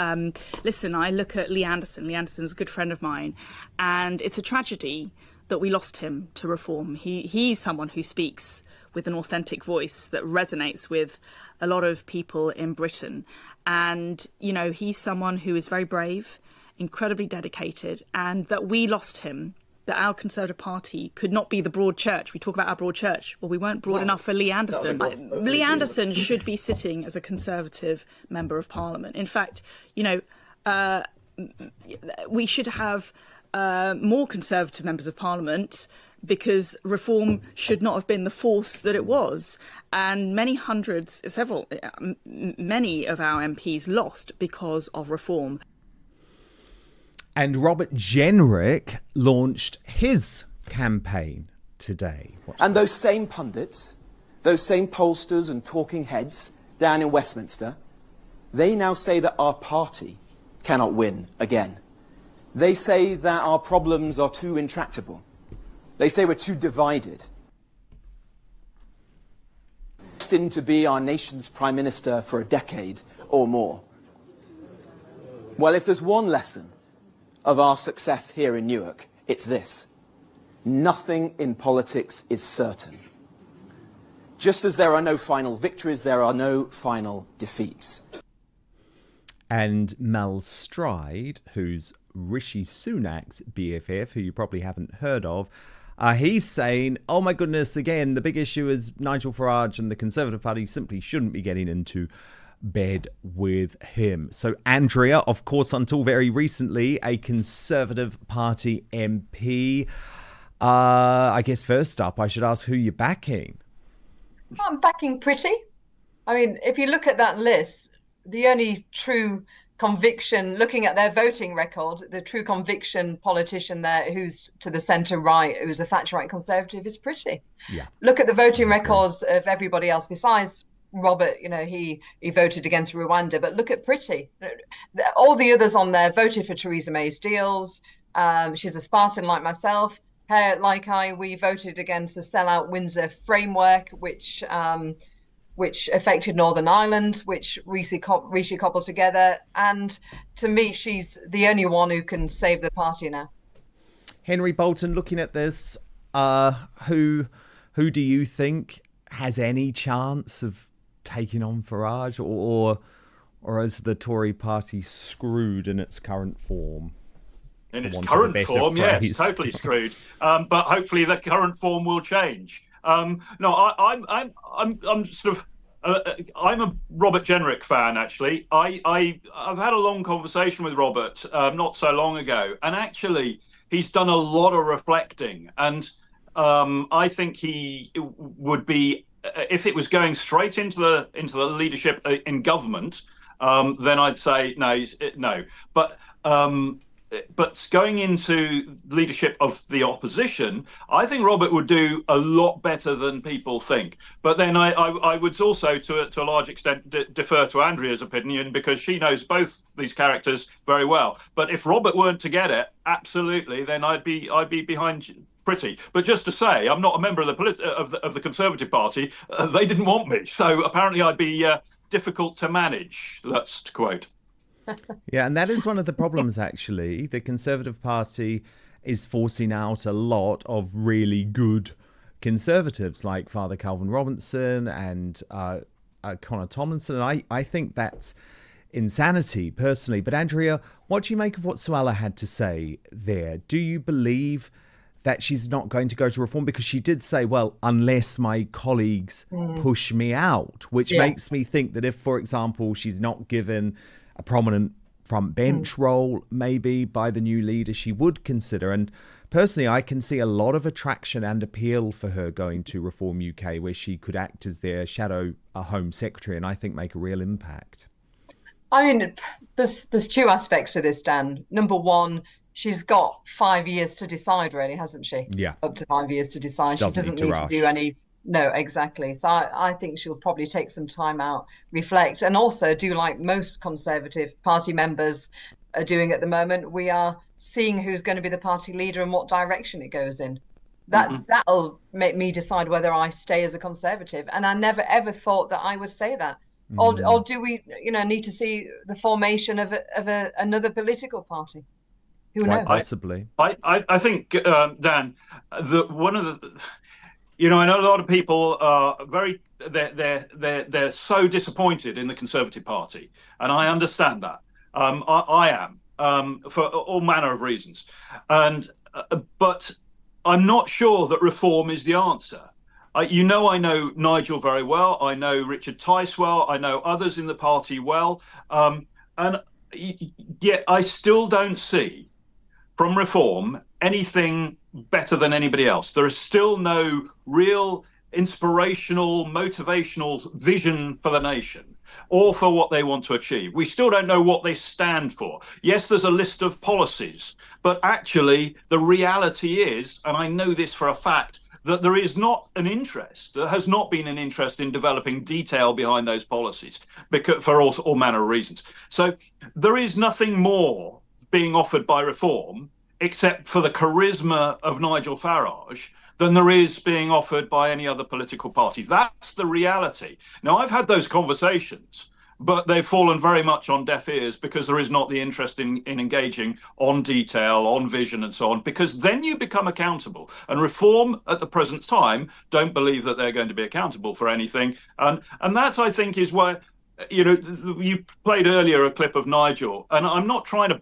Listen, I look at Lee Anderson. Lee Anderson's a good friend of mine. And it's a tragedy that we lost him to Reform. He's someone who speaks with an authentic voice that resonates with a lot of people in Britain. And, you know, he's someone who is very brave, incredibly dedicated, and that we lost him. That our Conservative Party could not be the broad church. We talk about our broad church. Well, we weren't broad enough for Lee Anderson. Lee Anderson should be sitting as a Conservative Member of Parliament. In fact, you know, we should have more Conservative Members of Parliament because Reform should not have been the force that it was. And many of our MPs lost because of Reform. And Robert Jenrick launched his campaign today. And those same pundits, those same pollsters and talking heads down in Westminster, they now say that our party cannot win again. They say that our problems are too intractable. They say we're too divided. Destined to be our nation's Prime Minister for a decade or more. Well, if there's one lesson of our success here in Newark, it's this: nothing in politics is certain. Just as there are no final victories, there are no final defeats. And Mel Stride, who's Rishi Sunak's BFF, who you probably haven't heard of, he's saying, oh my goodness, again, the big issue is Nigel Farage and the Conservative Party simply shouldn't be getting into bed with him. So Andrea, of course, until very recently, a Conservative Party MP. I guess first up, I should ask who you're backing. I'm backing Pretty. I mean, if you look at that list, the only true conviction, looking at their voting record, the true conviction politician there who's to the centre right, who's a Thatcherite Conservative, is Pretty. Yeah. Look at the voting records of everybody else besides Robert. You know, he voted against Rwanda, but look at Pretty. All the others on there voted for Theresa May's deals. She's a Spartan like myself. We voted against the sellout Windsor framework, which affected Northern Ireland, which Rishi cobbled together. And to me, she's the only one who can save the party now. Henry Bolton, looking at this, who do you think has any chance of taking on Farage, or is the Tory party screwed in its current form? In its current form, yes, totally screwed. But hopefully the current form will change. I'm sort of I'm a Robert Jenrick fan, actually. I've had a long conversation with Robert not so long ago, and actually he's done a lot of reflecting, and I think he would be, if it was going straight into the leadership in government, then I'd say no. But but going into leadership of the opposition, I think Robert would do a lot better than people think. But then I would also, to a large extent, defer to Andrea's opinion, because she knows both these characters very well. But if Robert weren't to get it, absolutely, then I'd be behind Pretty. But just to say, I'm not a member of the Conservative Party. They didn't want me, so apparently I'd be difficult to manage. That's to quote. Yeah, and that is one of the problems, actually. The Conservative Party is forcing out a lot of really good Conservatives like Father Calvin Robinson and Connor Tomlinson. And I think that's insanity, personally. But Andrea, what do you make of what Suella had to say there? Do you believe that she's not going to go to reform? Because she did say, well, unless my colleagues push me out, which makes me think that if, for example, she's not given a prominent front bench role, maybe by the new leader, she would consider. And personally, I can see a lot of attraction and appeal for her going to Reform UK, where she could act as their shadow Home Secretary and I think make a real impact. I mean, there's two aspects to this, Dan. Number one, she's got 5 years to decide, really, hasn't she? Yeah. Up to 5 years to decide. She doesn't need need to do any. No, exactly. So I think she'll probably take some time out, reflect, and also do like most Conservative Party members are doing at the moment. We are seeing who's going to be the party leader and what direction it goes in. That'll make me decide whether I stay as a Conservative. And I never ever thought that I would say that. Or do we, need to see the formation of another political party? Who knows? Possibly. I think, Dan, one of the. I know a lot of people are they're so disappointed in the Conservative Party, and I understand that. I am for all manner of reasons, but I'm not sure that reform is the answer. I know Nigel very well. I know Richard Tice well. I know others in the party well, and yet I still don't see from reform anything better than anybody else. There is still no real inspirational, motivational vision for the nation or for what they want to achieve. We still don't know what they stand for. Yes, there's a list of policies, but actually the reality is, and I know this for a fact, that there is not an interest, there has not been an interest in developing detail behind those policies for all manner of reasons. So there is nothing more being offered by reform except for the charisma of Nigel Farage, than there is being offered by any other political party. That's the reality. Now, I've had those conversations, but they've fallen very much on deaf ears because there is not the interest in engaging on detail, on vision and so on, because then you become accountable. And reform at the present time don't believe that they're going to be accountable for anything. And that, I think, is where you played earlier a clip of Nigel, and I'm not trying to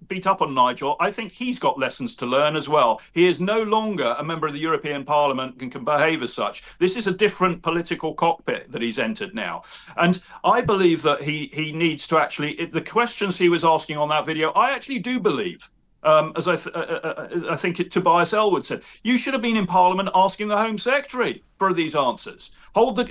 beat up on Nigel. I think he's got lessons to learn as well. He is no longer a member of the European Parliament and can behave as such. This is a different political cockpit that he's entered now. And I believe that he needs to actually, the questions he was asking on that video, I actually do believe, as I think Tobias Ellwood said, you should have been in Parliament asking the Home Secretary for these answers. Hold the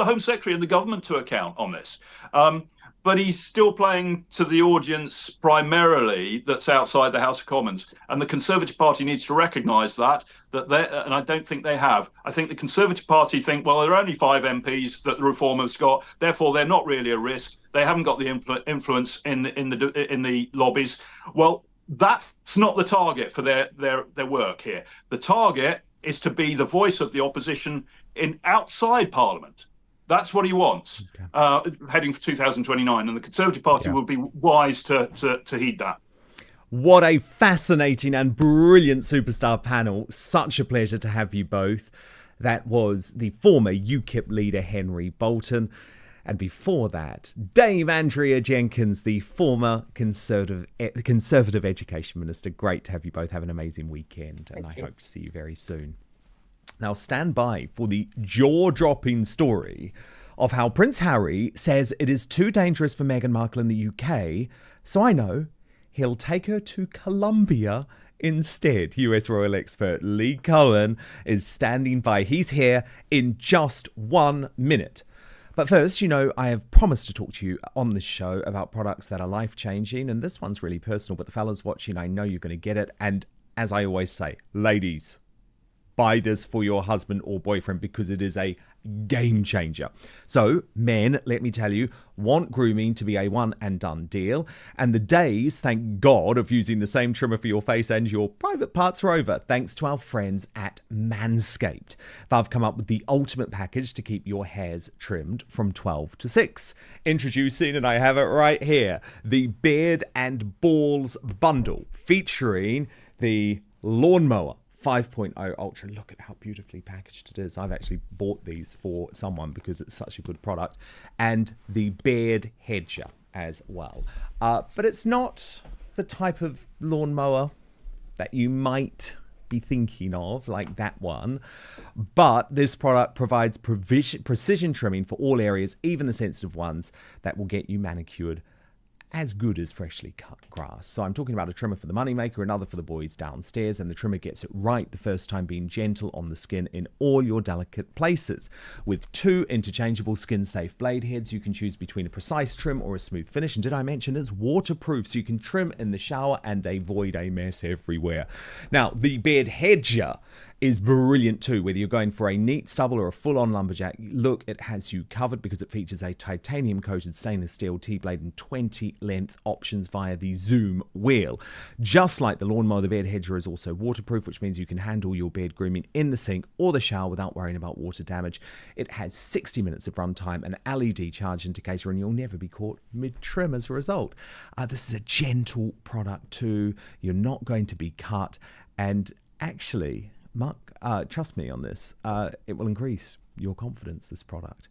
Home Secretary and the government to account on this. But he's still playing to the audience primarily that's outside the House of Commons. And the Conservative Party needs to recognise that and I don't think they have. I think the Conservative Party think, well, there are only 5 MPs that the Reform has got, therefore they're not really a risk. They haven't got the influence in the lobbies. Well, that's not the target for their work here. The target is to be the voice of the opposition outside Parliament. That's what he wants, heading for 2029, and the Conservative Party will be wise to heed that. What a fascinating and brilliant superstar panel. Such a pleasure to have you both. That was the former UKIP leader, Henry Bolton. And before that, Dame Andrea Jenkyns, the former Conservative Education Minister. Great to have you both. Have an amazing weekend, and I hope to see you very soon. Now stand by for the jaw-dropping story of how Prince Harry says it is too dangerous for Meghan Markle in the UK, so I know he'll take her to Colombia instead. US royal expert Lee Cohen is standing by. He's here in just 1 minute. But first, you know, I have promised to talk to you on this show about products that are life-changing, and this one's really personal, but the fellas watching, I know you're going to get it. And as I always say, ladies, buy this for your husband or boyfriend because it is a game changer. So, men, let me tell you, want grooming to be a one and done deal. And the days, thank God, of using the same trimmer for your face and your private parts are over, thanks to our friends at Manscaped. They've come up with the ultimate package to keep your hairs trimmed from 12 to 6. Introducing, and I have it right here, the Beard and Balls Bundle, featuring the Lawnmower 5.0 Ultra. Look at how beautifully packaged it is. I've actually bought these for someone because it's such a good product. And the Beard Hedger as well. But it's not the type of lawnmower that you might be thinking of, like that one. But this product provides precision trimming for all areas, even the sensitive ones, that will get you manicured as good as freshly cut grass. So I'm talking about a trimmer for the moneymaker, another for the boys downstairs, and the trimmer gets it right the first time, being gentle on the skin in all your delicate places. With 2 interchangeable skin-safe blade heads, you can choose between a precise trim or a smooth finish. And did I mention it's waterproof, so you can trim in the shower and avoid a mess everywhere. Now, the Beard Hedger is brilliant too, whether you're going for a neat stubble or a full-on lumberjack. Look, it has you covered because it features a titanium-coated stainless steel T-blade and 20 length options via the Zoom wheel. Just like the lawnmower, the Beard Hedger is also waterproof, which means you can handle your beard grooming in the sink or the shower without worrying about water damage. It has 60 minutes of runtime, an LED charge indicator, and you'll never be caught mid-trim as a result. This is a gentle product too. You're not going to be cut, and actually, Mark, trust me on this, it will increase your confidence, this product.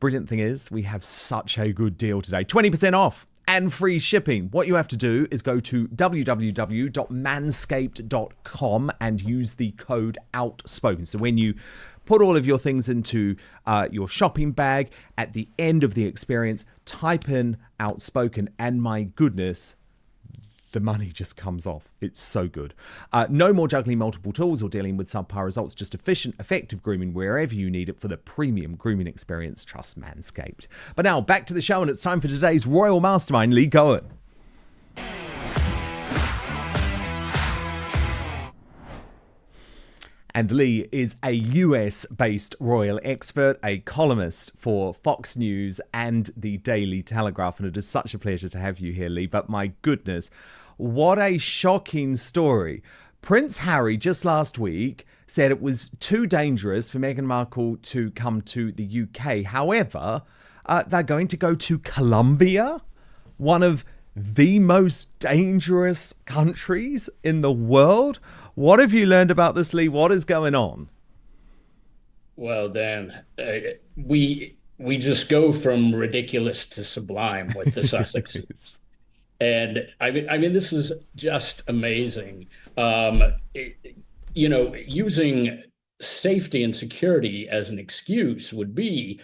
Brilliant thing is, we have such a good deal today. 20% off and free shipping. What you have to do is go to www.manscaped.com and use the code OUTSPOKEN. So when you put all of your things into your shopping bag, at the end of the experience, type in Outspoken, and my goodness, the money just comes off. It's so good. No more juggling multiple tools or dealing with subpar results. Just efficient, effective grooming wherever you need it for the premium grooming experience. Trust Manscaped. But now, back to the show, and it's time for today's Royal Mastermind, Lee Cohen. And Lee is a US-based royal expert, a columnist for Fox News and the Daily Telegraph. And it is such a pleasure to have you here, Lee. But my goodness, what a shocking story. Prince Harry just last week said it was too dangerous for Meghan Markle to come to the UK. However, they're going to go to Colombia, one of the most dangerous countries in the world. What have you learned about this, Lee? What is going on? Well, Dan, we just go from ridiculous to sublime with the Sussexes. And I mean, this is just amazing. Using safety and security as an excuse would be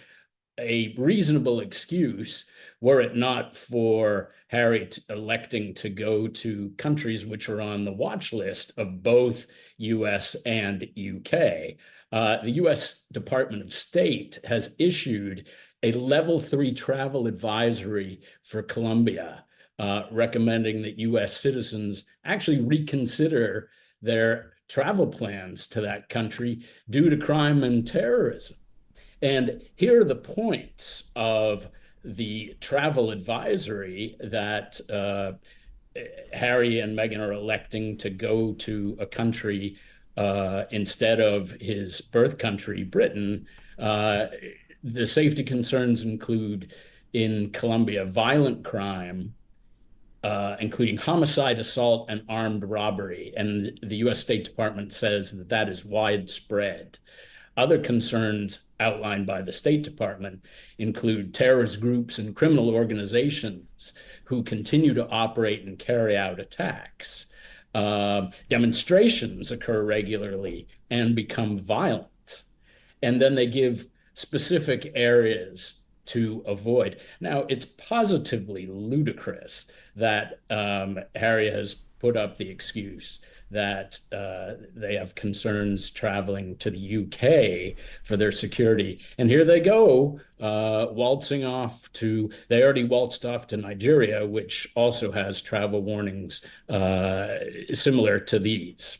a reasonable excuse were it not for Harry electing to go to countries which are on the watch list of both US and UK. The US Department of State has issued a level 3 travel advisory for Colombia, recommending that US citizens actually reconsider their travel plans to that country due to crime and terrorism. And here are the points of the travel advisory that Harry and Meghan are electing to go to a country instead of his birth country, Britain. The safety concerns include in Colombia violent crime, including homicide, assault, and armed robbery. And the US State Department says that that is widespread. Other concerns outlined by the State Department include terrorist groups and criminal organizations who continue to operate and carry out attacks. Demonstrations occur regularly and become violent. And then they give specific areas to avoid. Now, it's positively ludicrous that Harry has put up the excuse that they have concerns traveling to the UK for their security. And here they go, waltzing off to, they already waltzed off to Nigeria, which also has travel warnings similar to these.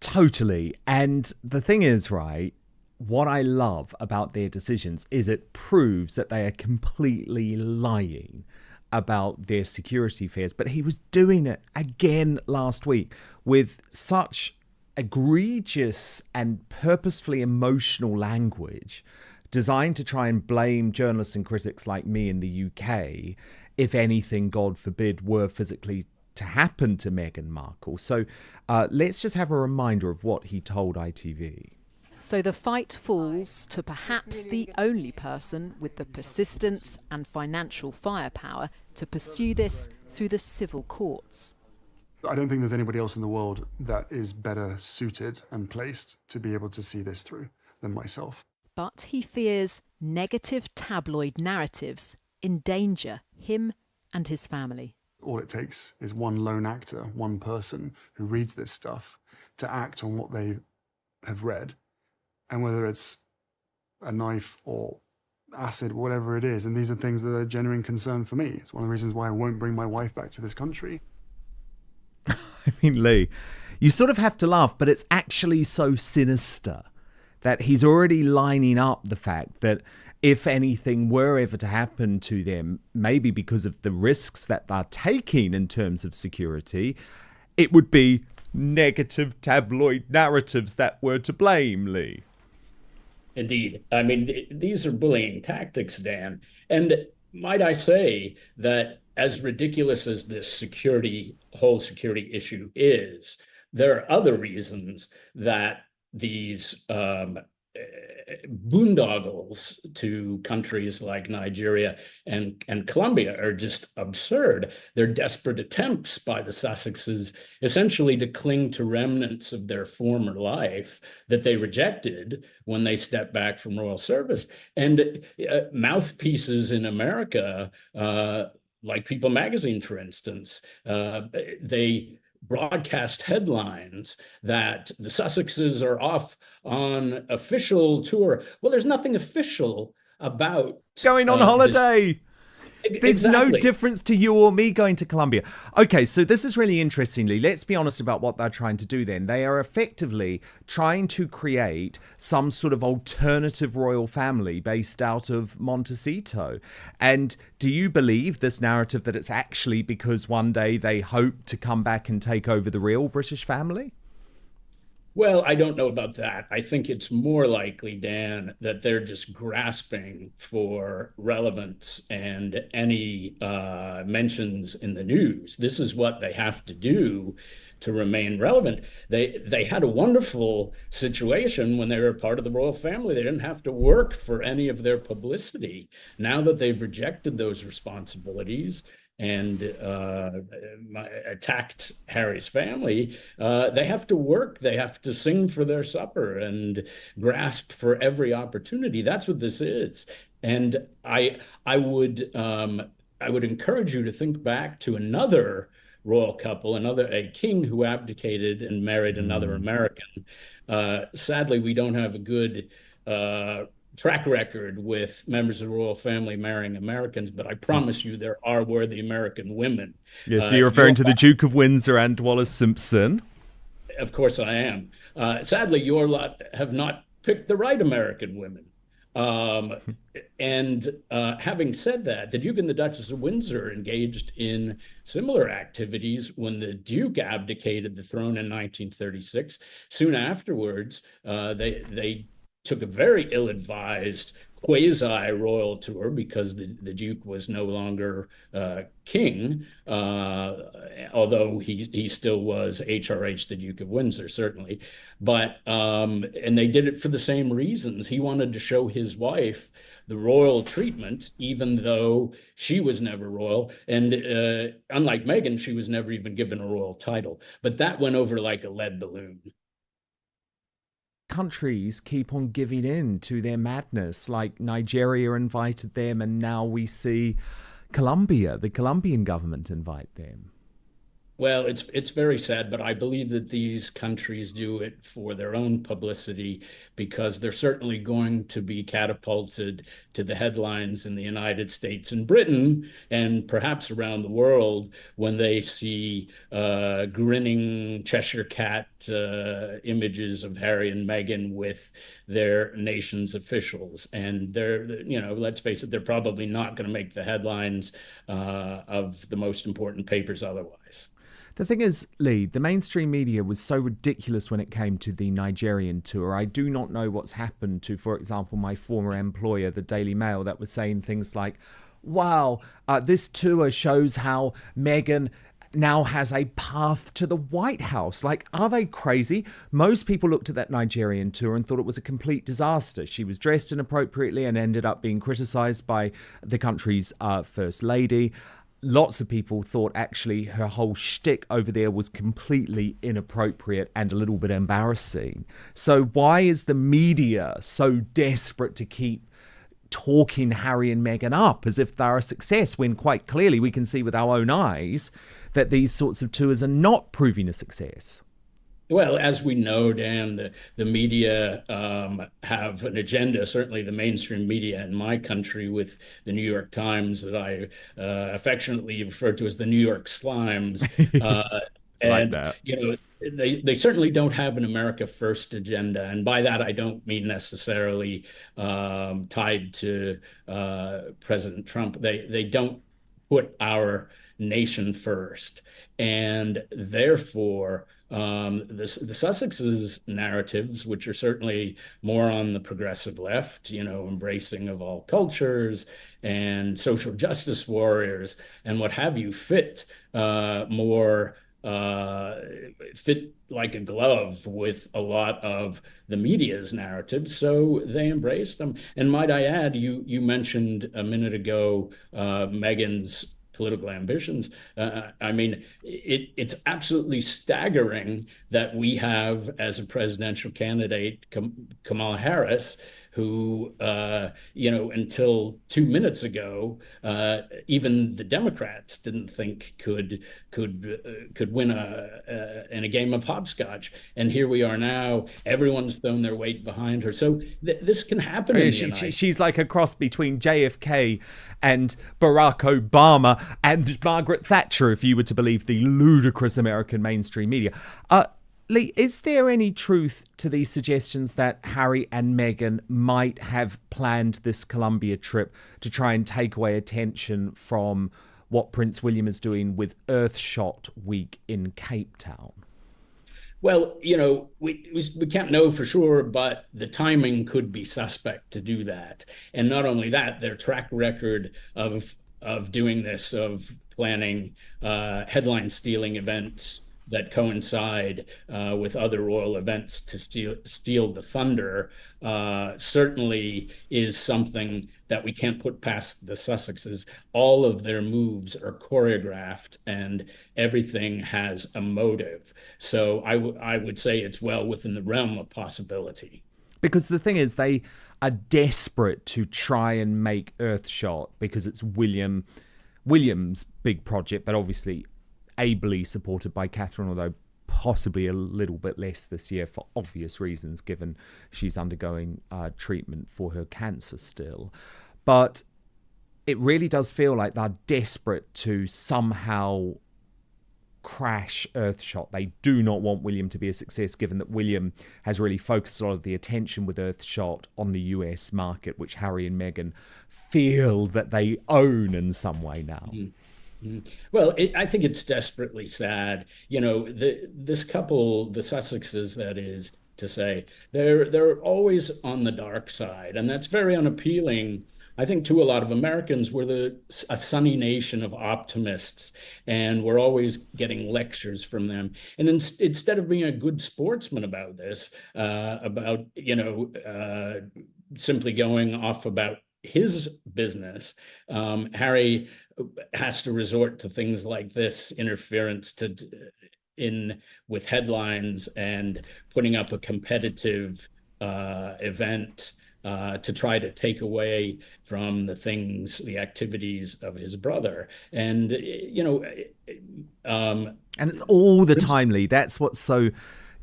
Totally. And the thing is, right, what I love about their decisions is it proves that they are completely lying about their security fears. But he was doing it again last week with such egregious and purposefully emotional language designed to try and blame journalists and critics like me in the UK if anything, God forbid, were physically to happen to Meghan Markle. So let's just have a reminder of what he told ITV. So the fight falls to perhaps the only person with the persistence and financial firepower to pursue this through the civil courts. I don't think there's anybody else in the world that is better suited and placed to be able to see this through than myself. But he fears negative tabloid narratives endanger him and his family. All it takes is one lone actor, one person who reads this stuff to act on what they have read. And whether it's a knife or acid, whatever it is, and these are things that are a genuine concern for me. It's one of the reasons why I won't bring my wife back to this country. I mean, Lee, you sort of have to laugh, but it's actually so sinister that he's already lining up the fact that if anything were ever to happen to them, maybe because of the risks that they're taking in terms of security, it would be negative tabloid narratives that were to blame, Lee. Indeed. I mean, these are bullying tactics, Dan. And might I say that as ridiculous as this whole security issue is, there are other reasons that these boondoggles to countries like Nigeria and Colombia are just absurd. They're desperate attempts by the Sussexes essentially to cling to remnants of their former life that they rejected when they stepped back from royal service. And mouthpieces in America, like People magazine, for instance, they broadcast headlines that the Sussexes are off on official tour. Well, there's nothing official about going on holiday. There's no Exactly. difference to you or me going to Colombia. Okay, so this is really interestingly. Let's be honest about what they're trying to do then. They are effectively trying to create some sort of alternative royal family based out of Montecito. And do you believe this narrative that it's actually because one day they hope to come back and take over the real British family? Well, I don't know about that. I think it's more likely, Dan, that they're just grasping for relevance and any mentions in the news. This is what they have to do to remain relevant. They had a wonderful situation when they were part of the royal family. They didn't have to work for any of their publicity. Now that they've rejected those responsibilities and attacked Harry's family, they have to work. They have to sing for their supper and grasp for every opportunity. That's what this is. And I would encourage you to think back to another royal couple, a king who abdicated and married another American. Sadly, we don't have a good track record with members of the royal family marrying Americans, but I promise you there are worthy American women. Yes, so you're referring to the Duke of Windsor and Wallis Simpson. Of course I am. Sadly, your lot have not picked the right American women. And having said that, the Duke and the Duchess of Windsor engaged in similar activities when the Duke abdicated the throne in 1936. Soon afterwards, they took a very ill-advised quasi-royal tour because the Duke was no longer king, although he still was HRH, the Duke of Windsor, certainly. But and they did it for the same reasons. He wanted to show his wife the royal treatment, even though she was never royal. And unlike Meghan, she was never even given a royal title. But that went over like a lead balloon. Countries keep on giving in to their madness, like Nigeria invited them, and now we see the Colombian government invite them. Well, it's very sad, but I believe that these countries do it for their own publicity because they're certainly going to be catapulted to the headlines in the United States and Britain and perhaps around the world when they see grinning Cheshire cat images of Harry and Meghan with their nation's officials. And let's face it, they're probably not going to make the headlines of the most important papers otherwise. The thing is, Lee, the mainstream media was so ridiculous when it came to the Nigerian tour. I do not know what's happened to, for example, my former employer, the Daily Mail, that was saying things like, wow, this tour shows how Meghan now has a path to the White House. Like, are they crazy? Most people looked at that Nigerian tour and thought it was a complete disaster. She was dressed inappropriately and ended up being criticised by the country's First Lady. Lots of people thought actually her whole shtick over there was completely inappropriate and a little bit embarrassing. So why is the media so desperate to keep talking Harry and Meghan up as if they're a success, when quite clearly we can see with our own eyes that these sorts of tours are not proving a success? Well, as we know, Dan, the media have an agenda, certainly the mainstream media in my country, with the New York Times, that I affectionately refer to as the New York Slimes. Like that. They certainly don't have an America First agenda. And by that, I don't mean necessarily tied to President Trump. They don't put our nation first. And therefore, the Sussexes' narratives, which are certainly more on the progressive left, embracing of all cultures and social justice warriors and what have you, fit like a glove with a lot of the media's narratives, so they embrace them. And might I add, you mentioned a minute ago Meghan's political ambitions. It's absolutely staggering that we have as a presidential candidate Kamala Harris, who, until 2 minutes ago, even the Democrats didn't think could win in a game of hopscotch. And here we are now. Everyone's thrown their weight behind her. So this can happen. She's like a cross between JFK and Barack Obama and Margaret Thatcher, if you were to believe the ludicrous American mainstream media. Lee, is there any truth to these suggestions that Harry and Meghan might have planned this Colombia trip to try and take away attention from what Prince William is doing with Earthshot Week in Cape Town? Well, we can't know for sure, but the timing could be suspect to do that. And not only that, their track record of doing this, of planning headline-stealing events that coincide with other royal events to steal the thunder, certainly is something that we can't put past the Sussexes. All of their moves are choreographed and everything has a motive. So I would say it's well within the realm of possibility. Because the thing is, they are desperate to try and make Earthshot, because it's William's big project, but obviously ably supported by Catherine, although possibly a little bit less this year for obvious reasons, given she's undergoing treatment for her cancer still. But it really does feel like they're desperate to somehow crash Earthshot. They do not want William to be a success, given that William has really focused a lot of the attention with Earthshot on the US market, which Harry and Meghan feel that they own in some way now. Well, I think it's desperately sad. This couple, the Sussexes, that is to say, they're always on the dark side, and that's very unappealing, I think, to a lot of Americans. We're a sunny nation of optimists, and we're always getting lectures from them. And instead of being a good sportsman about this, simply going off about his business, Harry has to resort to things like this, interference with headlines and putting up a competitive event to try to take away from the activities of his brother. And, and it's all the time, Lee. That's what's so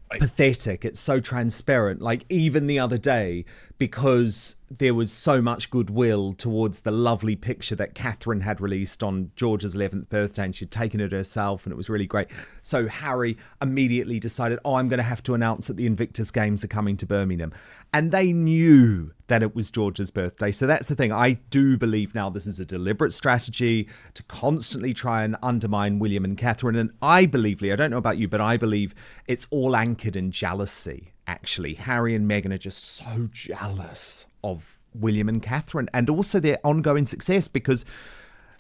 pathetic. It's so transparent. Like even the other day, because there was so much goodwill towards the lovely picture that Catherine had released on George's 11th birthday, and she'd taken it herself, and it was really great. So Harry immediately decided, I'm going to have to announce that the Invictus Games are coming to Birmingham. And they knew that it was George's birthday. So that's the thing. I do believe now this is a deliberate strategy to constantly try and undermine William and Catherine. And I believe, Lee, I don't know about you, but I believe it's all anchored in jealousy. Actually, Harry and Meghan are just so jealous of William and Catherine, and also their ongoing success, because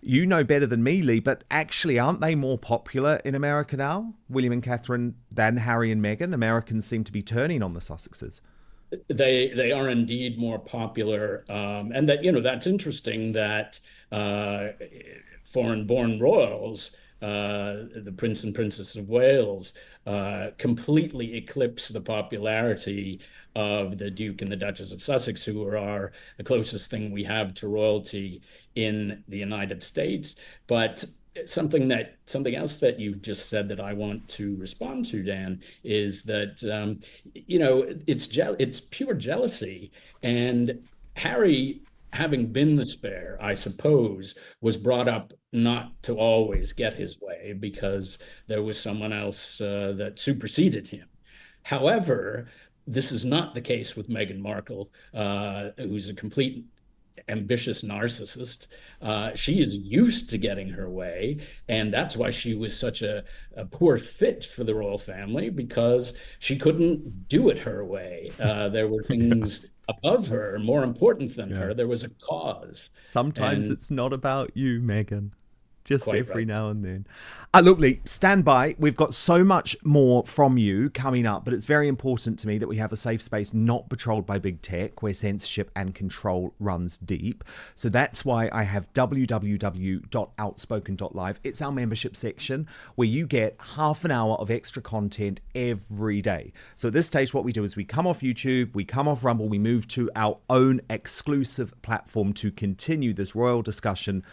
you know better than me, Lee, but actually aren't they more popular in America now, William and Catherine, than Harry and Meghan? Americans seem to be turning on the Sussexes. They are indeed more popular, and that that's interesting that foreign-born royals, the Prince and Princess of Wales, completely eclipse the popularity of the Duke and the Duchess of Sussex, who are the closest thing we have to royalty in the United States. But something else that you've just said that I want to respond to, Dan, is that it's pure jealousy. And Harry, having been the spare, I suppose, was brought up not to always get his way because there was someone else that superseded him. However, this is not the case with Meghan Markle, who's a complete ambitious narcissist. She is used to getting her way, and that's why she was such a poor fit for the royal family, because she couldn't do it her way. There were things above her, more important than her. There was a cause. Sometimes it's not about you, Meghan. Just Quite every right. now and then. Look, Lee, stand by. We've got so much more from you coming up, but it's very important to me that we have a safe space not patrolled by big tech, where censorship and control runs deep. So that's why I have www.outspoken.live. It's our membership section where you get half an hour of extra content every day. So at this stage, what we do is we come off YouTube, we come off Rumble, we move to our own exclusive platform to continue this royal discussion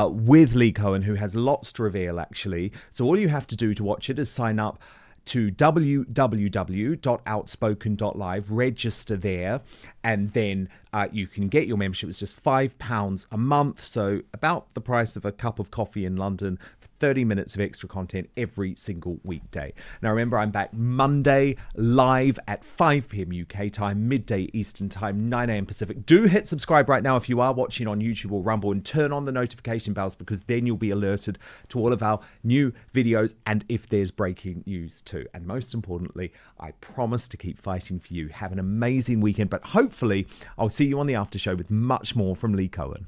with Lee Cohen, who has lots to reveal, actually. So all you have to do to watch it is sign up to www.outspoken.live, register there, and then you can get your membership. It's just £5 a month, so about the price of a cup of coffee in London, for 30 minutes of extra content every single weekday. Now remember, I'm back Monday live at 5 p.m. UK time, midday Eastern time, 9 a.m. Pacific. Do hit subscribe right now if you are watching on YouTube or Rumble, and turn on the notification bells, because then you'll be alerted to all of our new videos and if there's breaking news too. And most importantly, I promise to keep fighting for you. Have an amazing weekend, but hopefully I'll see you on the after show with much more from Lee Cohen.